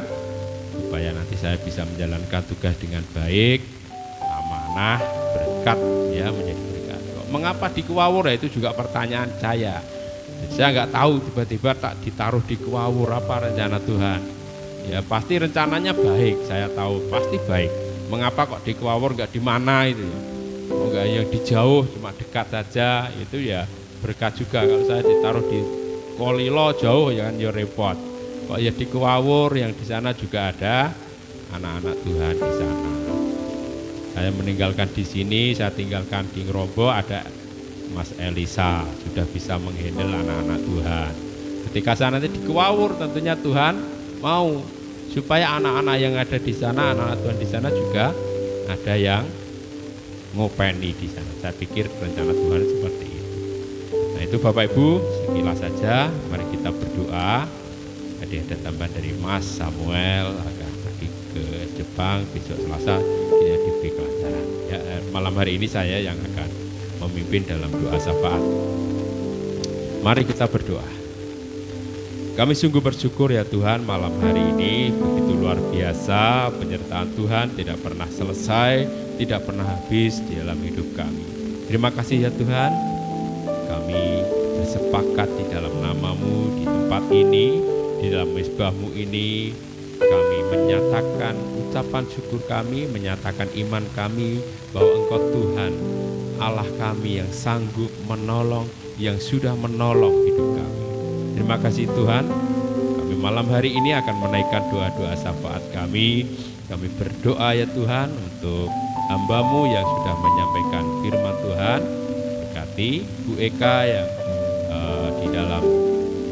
supaya nanti saya bisa menjalankan tugas dengan baik, amanah, berkat, ya menjadi berkat. Mengapa di Kuawur? Itu juga pertanyaan saya. Saya nggak tahu tiba-tiba tak ditaruh di Kuawur, apa rencana Tuhan. Ya pasti rencananya baik, saya tahu pasti baik. Mengapa kok di Kuawur nggak di mana itu ya? Oh, nggak yang di jauh, cuma dekat saja, itu ya berkat juga. Kalau saya ditaruh di Kolilo jauh ya kan ya repot. Kok ya di Kuawur yang di sana juga ada anak-anak Tuhan di sana. Saya meninggalkan di sini, saya tinggalkan di Ngerombo, ada Mas Elisa sudah bisa menghandle anak-anak Tuhan. Ketika saya nanti di Kuawur, tentunya Tuhan mau supaya anak-anak yang ada di sana, anak-anak Tuhan di sana juga ada yang ngopeni di sana. Saya pikir rencana Tuhan seperti itu. Nah itu Bapak Ibu sekilas saja. Mari kita berdoa. Tadi ada tambahan dari Mas Samuel akan pergi ke Jepang besok Selasa, dia diberi pelajaran. Ya, malam hari ini saya yang akan memimpin dalam doa syafaat. Mari kita berdoa. Kami sungguh bersyukur ya Tuhan, malam hari ini begitu luar biasa penyertaan Tuhan tidak pernah selesai, tidak pernah habis di dalam hidup kami. Terima kasih ya Tuhan, kami bersepakat di dalam nama-Mu di tempat ini, di dalam mezbah-Mu ini, kami menyatakan ucapan syukur kami, menyatakan iman kami bahwa Engkau Tuhan Allah kami yang sanggup menolong, yang sudah menolong hidup kami. Terima kasih Tuhan, kami malam hari ini akan menaikkan doa-doa syafaat kami. Kami berdoa ya Tuhan untuk hamba-Mu yang sudah menyampaikan firman Tuhan. Berkati Bu Eka yang di dalam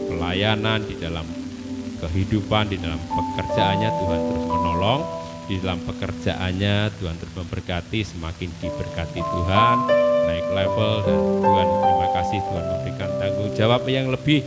pelayanan, di dalam kehidupan, di dalam pekerjaannya Tuhan terus menolong. Di dalam pekerjaannya Tuhan terus memberkati, semakin diberkati Tuhan, naik level, dan Tuhan terima kasih Tuhan memberikan tanggung jawab yang lebih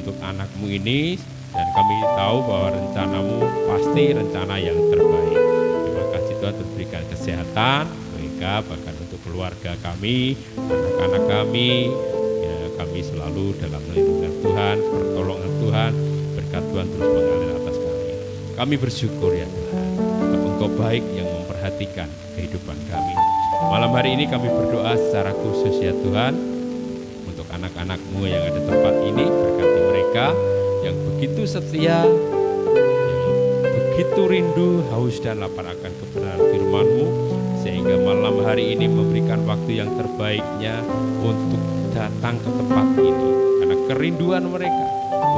untuk anak-Mu ini, dan kami tahu bahwa rencana-Mu pasti rencana yang terbaik. Terima kasih Tuhan berikan kesehatan mereka, bahkan untuk keluarga kami, anak-anak kami, ya kami selalu dalam lindungan Tuhan, pertolongan Tuhan, berkat Tuhan terus mengalir atas kami. Kami bersyukur ya Tuhan, Engkau baik yang memperhatikan kehidupan kami. Malam hari ini kami berdoa secara khusus ya Tuhan untuk anak-anak-Mu yang ada tempat ini, berkati mereka yang begitu setia, yang begitu rindu, haus dan lapar akan kebenaran firman-Mu, sehingga malam hari ini memberikan waktu yang terbaiknya untuk datang ke tempat ini. Karena kerinduan mereka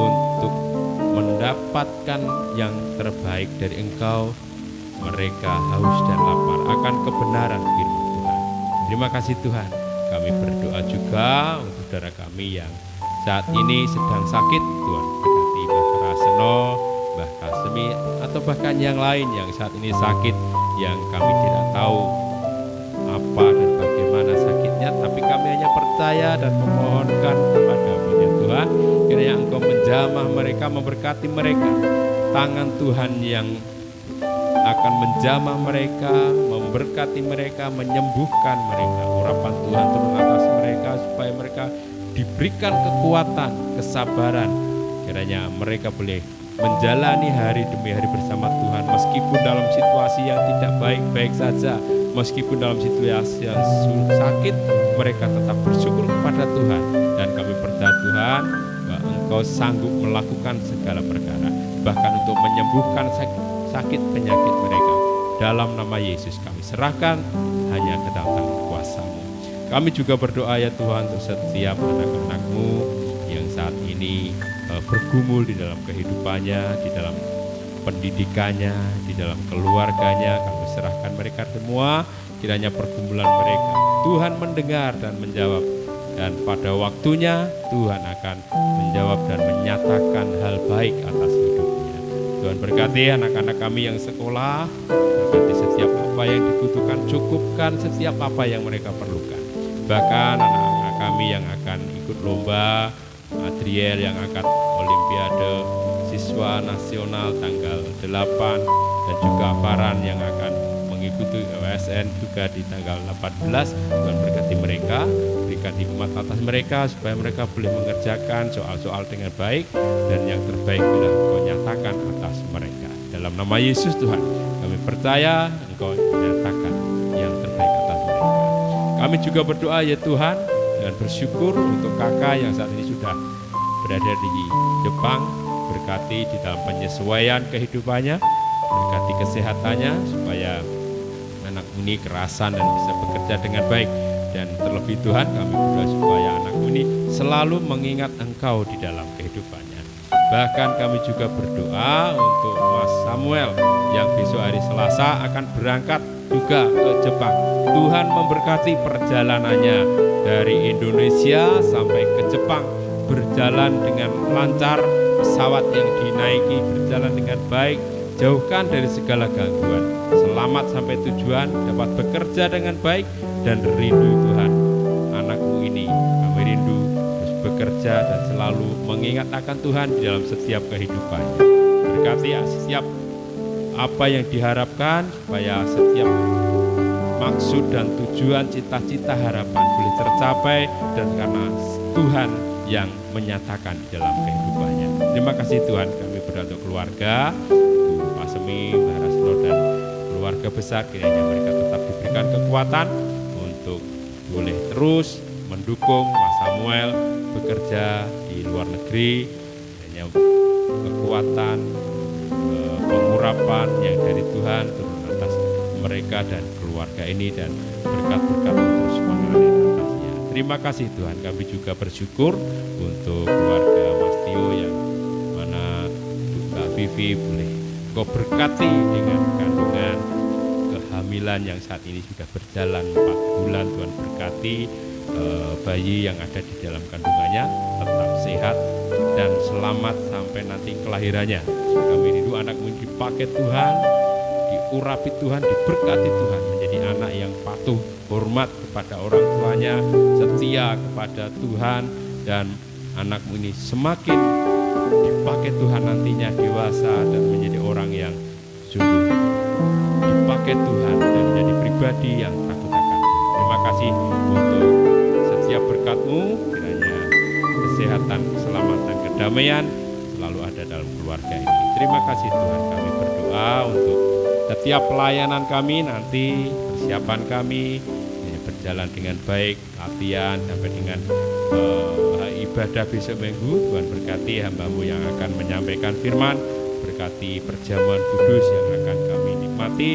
untuk mendapatkan yang terbaik dari Engkau, mereka haus dan lapar akan kebenaran firman Tuhan. Terima kasih Tuhan. Kami berdoa juga untuk saudara kami yang saat ini sedang sakit. Tuhan berkati Mbah Raseno, Mbah Kasemi, atau bahkan yang lain yang saat ini sakit, yang kami tidak tahu apa dan bagaimana sakitnya, tapi kami hanya percaya dan memohonkan kepada-Mu ya Tuhan, kiranya Engkau menjamah mereka, memberkati mereka. Tangan Tuhan yang akan menjamah mereka, memberkati mereka, menyembuhkan mereka. Urapan Tuhan turun atas mereka supaya mereka diberikan kekuatan, kesabaran. Kiranya mereka boleh menjalani hari demi hari bersama Tuhan, meskipun dalam situasi yang tidak baik-baik saja, meskipun dalam situasi yang sakit, mereka tetap bersyukur kepada Tuhan. Dan kami percaya Tuhan bahwa Engkau sanggup melakukan segala perkara, bahkan untuk menyembuhkan sakit penyakit mereka. Dalam nama Yesus kami serahkan hanya ke dalam kuasa-Mu. Kami juga berdoa ya Tuhan untuk setiap anak-anak-Mu yang saat ini bergumul di dalam kehidupannya, di dalam pendidikannya, di dalam keluarganya. Kami serahkan mereka semua, kiranya pergumulan mereka Tuhan mendengar dan menjawab, dan pada waktunya Tuhan akan menjawab dan menyatakan hal baik atas hidupnya. Tuhan berkati anak-anak kami yang sekolah, berkati setiap apa yang dibutuhkan, cukupkan setiap apa yang mereka perlukan. Bahkan anak-anak kami yang akan ikut lomba, Adriel yang akan Olimpiade Siswa Nasional tanggal 8, dan juga Farhan yang akan mengikuti OSN juga di tanggal 18. Tuhan berkati mereka, berikan hikmat atas mereka supaya mereka boleh mengerjakan soal-soal dengan baik, dan yang terbaik bila Engkau nyatakan atas mereka. Dalam nama Yesus Tuhan, kami percaya Engkau nyatakan yang terbaik atas mereka. Kami juga berdoa ya Tuhan, dan bersyukur untuk kakak yang saat ini sudah berada di Jepang. Berkati di dalam penyesuaian kehidupannya, berkati kesehatannya supaya anak-Mu ini kerasan dan bisa bekerja dengan baik. Dan terlebih Tuhan, kami berdoa supaya anak-Mu ini selalu mengingat Engkau di dalam kehidupannya. Bahkan kami juga berdoa untuk Mas Samuel yang besok hari Selasa akan berangkat juga ke Jepang. Tuhan memberkati perjalanannya dari Indonesia sampai ke Jepang, berjalan dengan lancar, pesawat yang dinaiki berjalan dengan baik, jauhkan dari segala gangguan, selamat sampai tujuan, dapat bekerja dengan baik, dan rindu Tuhan anak-Mu ini, kami rindu terus bekerja dan selalu mengingat akan Tuhan di dalam setiap kehidupannya. Berkati setiap apa yang diharapkan, supaya setiap maksud dan tujuan, cita-cita, harapan boleh tercapai, dan karena Tuhan yang menyatakan di dalam kehidupannya. Terima kasih Tuhan, kami berdoa untuk keluarga Pak Semi, Mbah Rasno, dan keluarga besar, kiranya mereka tetap diberikan kekuatan untuk boleh terus mendukung Mas Samuel bekerja di luar negeri, kiranya kekuatan, pengurapan yang dari Tuhan turun atas mereka dan keluarga ini, dan berkat-berkat terus mengalir atasnya. Terima kasih Tuhan, kami juga bersyukur untuk keluarga Mas Tio yang mana Mbak Vivi boleh Kau berkati dengan kandungan kehamilan yang saat ini sudah berjalan 4 bulan. Tuhan berkati bayi yang ada di dalam kandungannya tetap sehat dan selamat sampai nanti kelahirannya. Kami rindu anak-Mu dipakai Tuhan, diurapi Tuhan, diberkati Tuhan, menjadi anak yang patuh, hormat kepada orang tuanya, setia kepada Tuhan, dan anak-Mu ini semakin dipakai Tuhan nantinya dewasa dan menjadi orang yang sungguh dipakai Tuhan dan menjadi pribadi yang takut akan Tuhan. Terima kasih untuk setiap berkat-Mu, kiranya kesehatan, keselamatan, kedamaian selalu ada dalam keluarga ini. Terima kasih Tuhan, kami berdoa untuk setiap pelayanan kami nanti, persiapan kami ini berjalan dengan baik, latihan sampai dengan ibadah besok minggu. Tuhan berkati hamba-Mu yang akan menyampaikan firman, memberkati perjamuan kudus yang akan kami nikmati.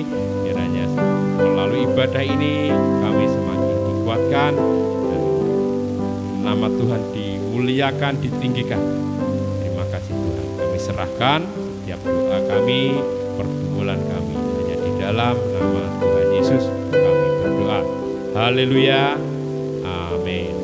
Kiranya melalui ibadah ini kami semakin dikuatkan dan nama Tuhan dimuliakan, ditinggikan. Terima kasih Tuhan. Kami serahkan setiap doa kami, pergumulan kami hanya di dalam nama Tuhan Yesus kami berdoa. Haleluya. Amin.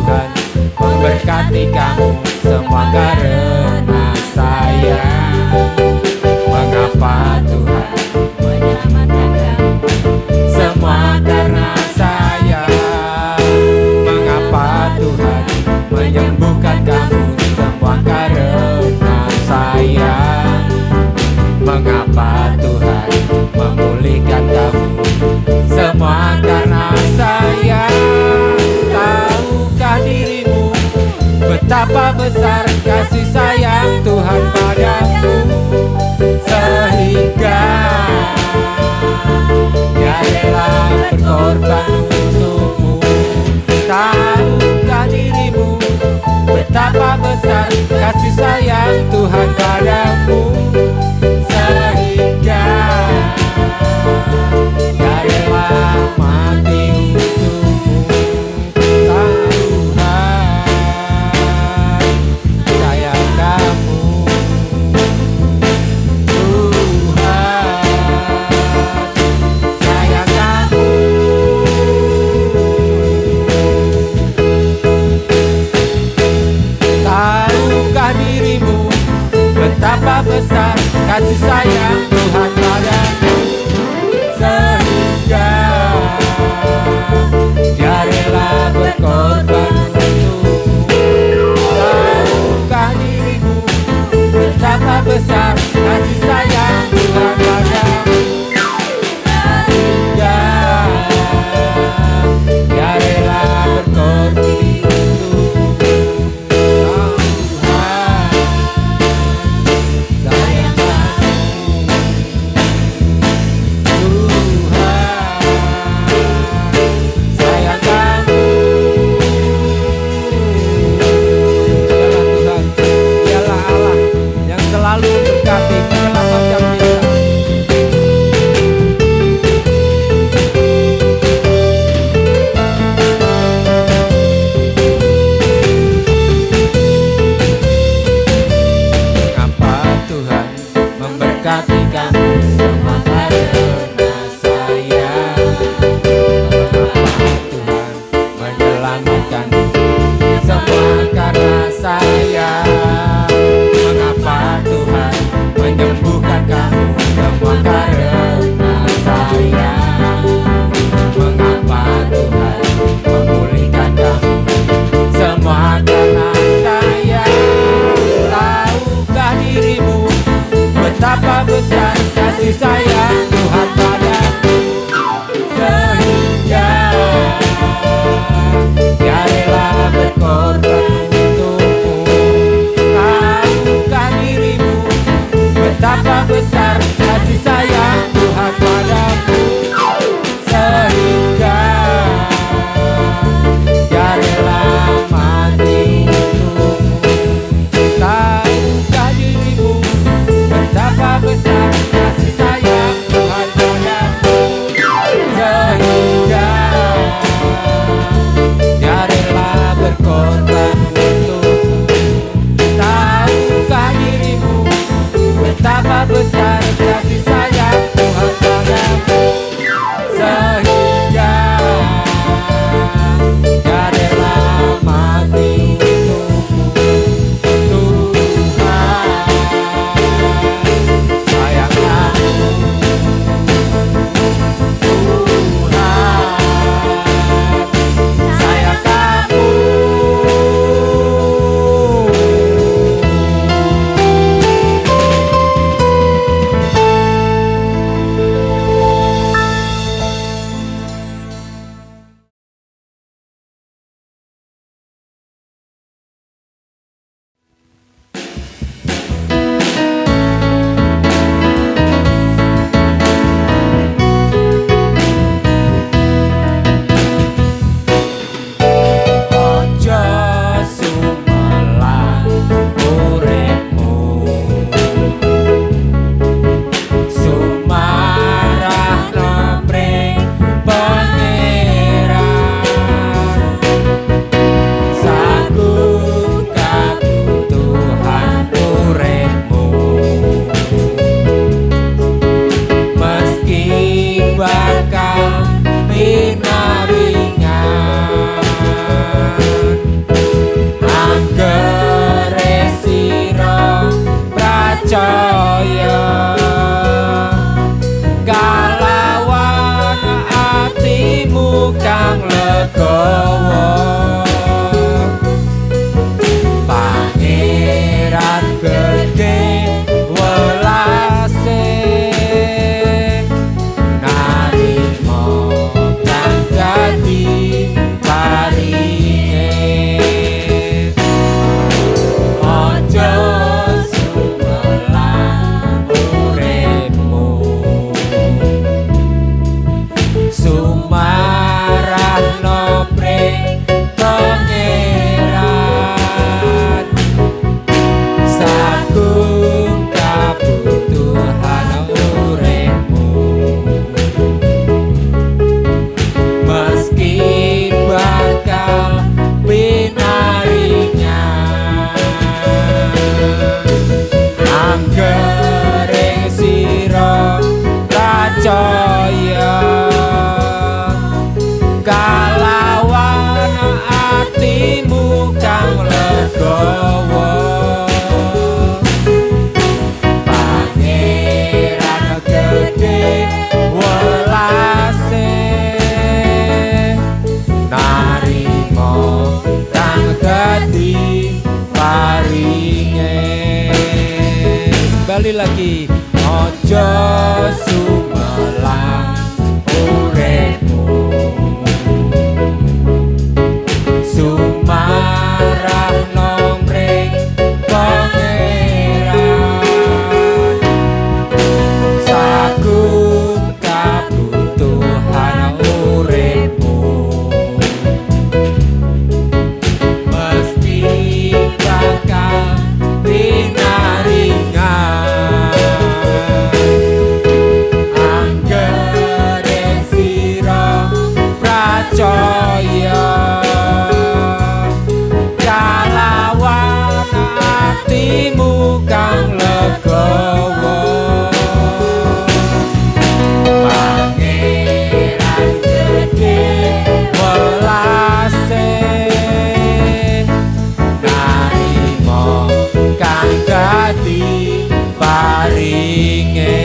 Tuhan memberkati kamu semua karena sayang. Mengapa Tuhan menyelamatkan kamu semua karena sayang. Mengapa Tuhan menyembuhkan kamu semua karena sayang. Mengapa Tuhan memulihkan kamu semua karena sayang. Tahukah dirimu betapa besar kasih sayang Tuhan padamu, sehingga Dia rela berkorban untukmu. Tahukah dirimu betapa besar kasih sayang Tuhan padamu, sehingga Dia rela mati untukmu. Tuhan sayang kamu, Tuhan sayang kamu. Tahukah dirimu betapa besar kasih sayang Tuhan padamu, sehingga Dia rela berkorban untukmu. Tahukah dirimu betapa besar kasih sayang Tuhan padamu, sehingga Dia rela berkorban untukmu. Tuhan sayang kamu. percaya kalawan atimu kang legowo Pangeran gede welase narimo kang dadi paringe aja sumelang uripmu sumarahno pring pangeran sagung kabutuhan uripmu meski bakal pinaringan anggere sira percaya kalawan atimu kang legowo Pangeran gede welase narimo kang dadi paringe kembali lagi ojo sumelang uripmu sumarahno mring pangeran sagung kabutuhan uripmu mesti bakal pinaringan anggere sira percaya kalawan atimu kang legowo Pangeran gede welase narimo kang dadi paringe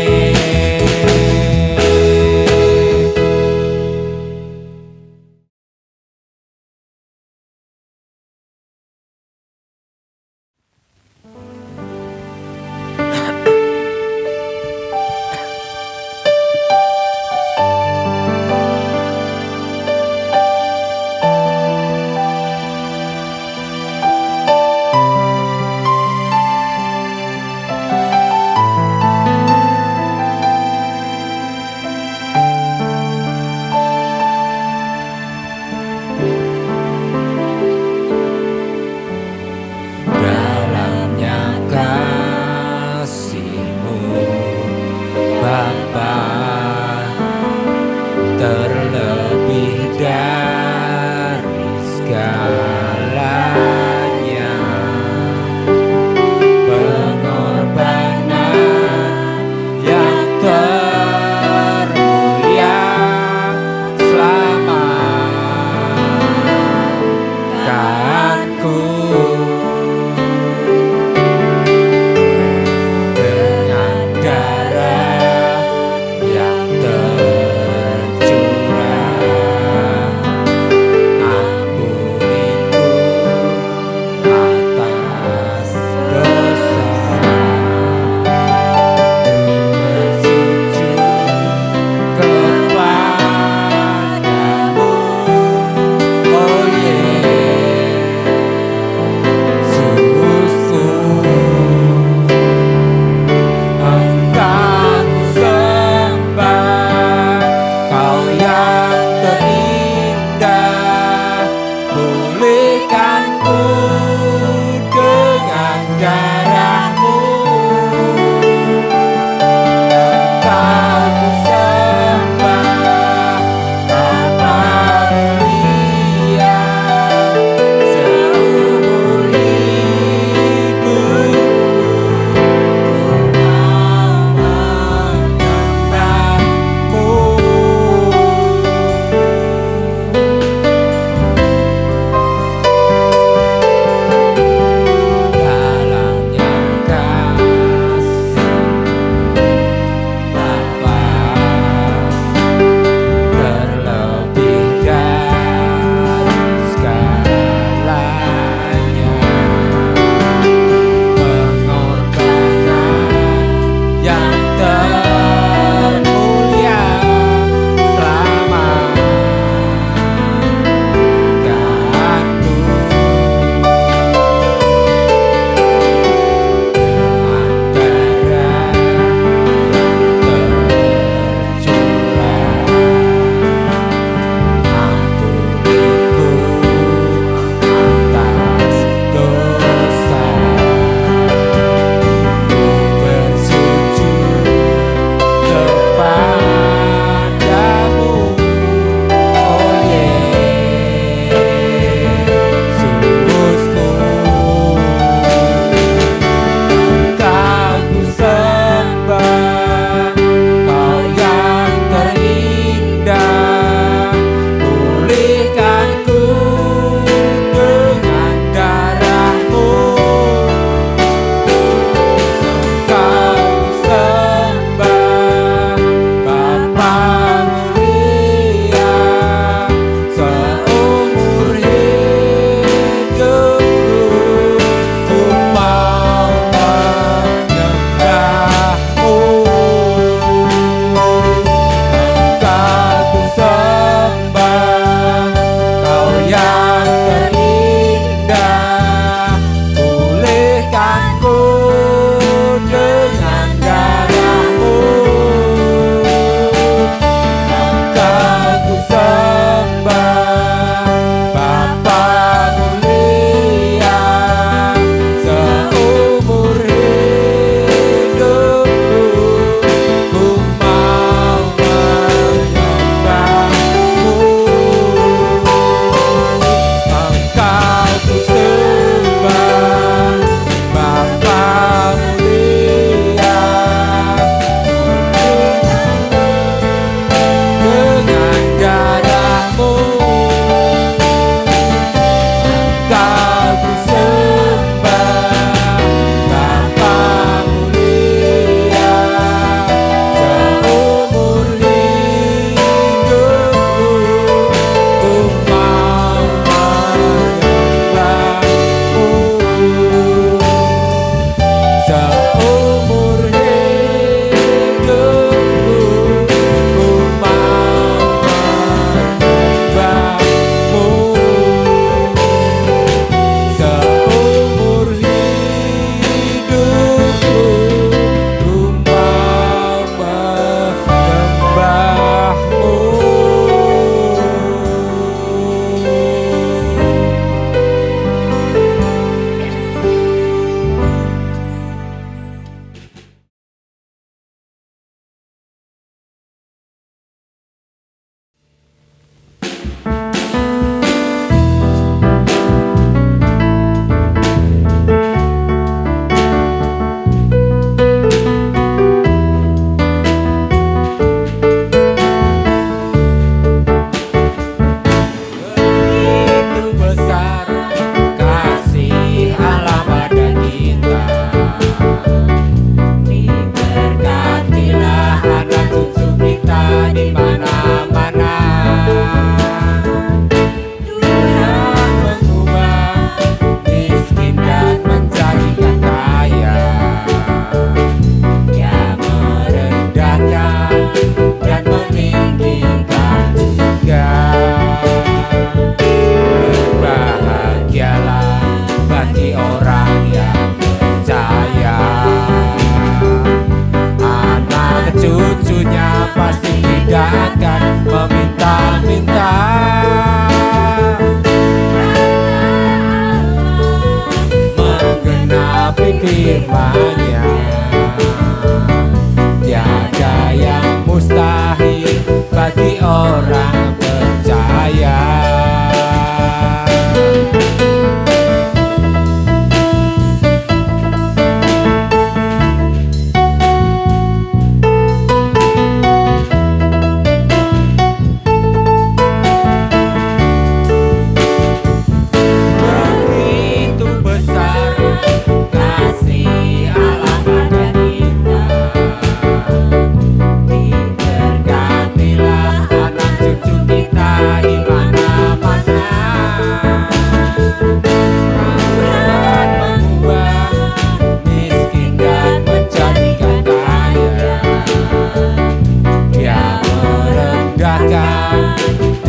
dalamnya kasihmu Bapa terlebih dari segalanya pengorbanan yang termulia selamatkanku dengan darah yang tercurah ampuniku atas dosa bersujud kepadamu oh yeah firman-Nya. Tiada yang mustahil bagi orang percaya.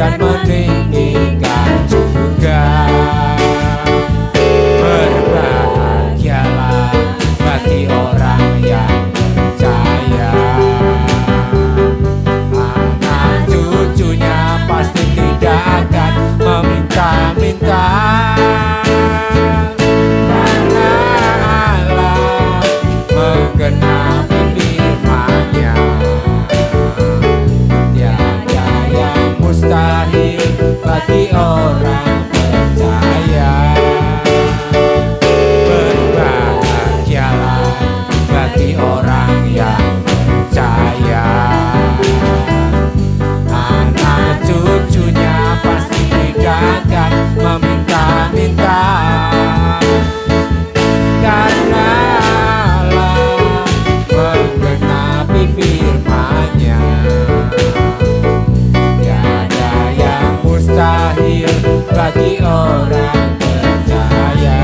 Dan meninggikan juga. Berbahagialah bagi orang yang percaya. Anak cucunya pasti tidak akan meminta-minta, karena Allah menggenapi firman-Nya. Mustahil bagi orang percaya. Berbahagialah bagi orang yang percaya. Anak cucunya pasti tidak akan meminta-minta, karena Allah menggenapi firman-Nya. Mustahil bagi orang percaya.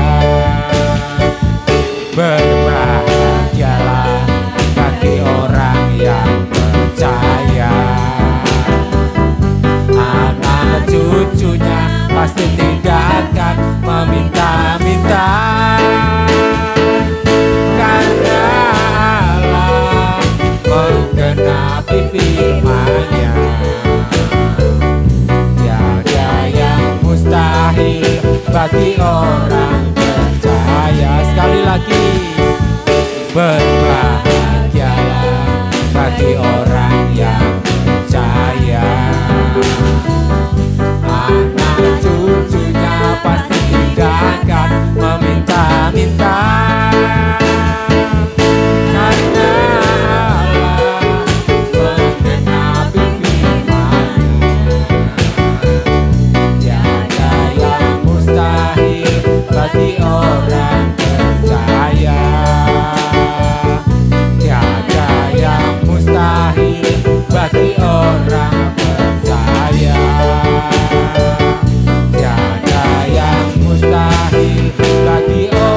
Berbahagialah bagi orang yang percaya. Anak cucunya pasti tidak akan meminta-minta, karena Allah menggenapi firman-Nya. Mustahil bagi orang percaya. Sekali lagi, berbahagialah bagi orang yang percaya. Anak cucunya pasti tidak akan meminta-minta, karena Allah menggenapi firman-Nya. Mustahil bagi orang percaya. Tiada yang mustahil bagi orang percaya. Tiada yang mustahil bagi orang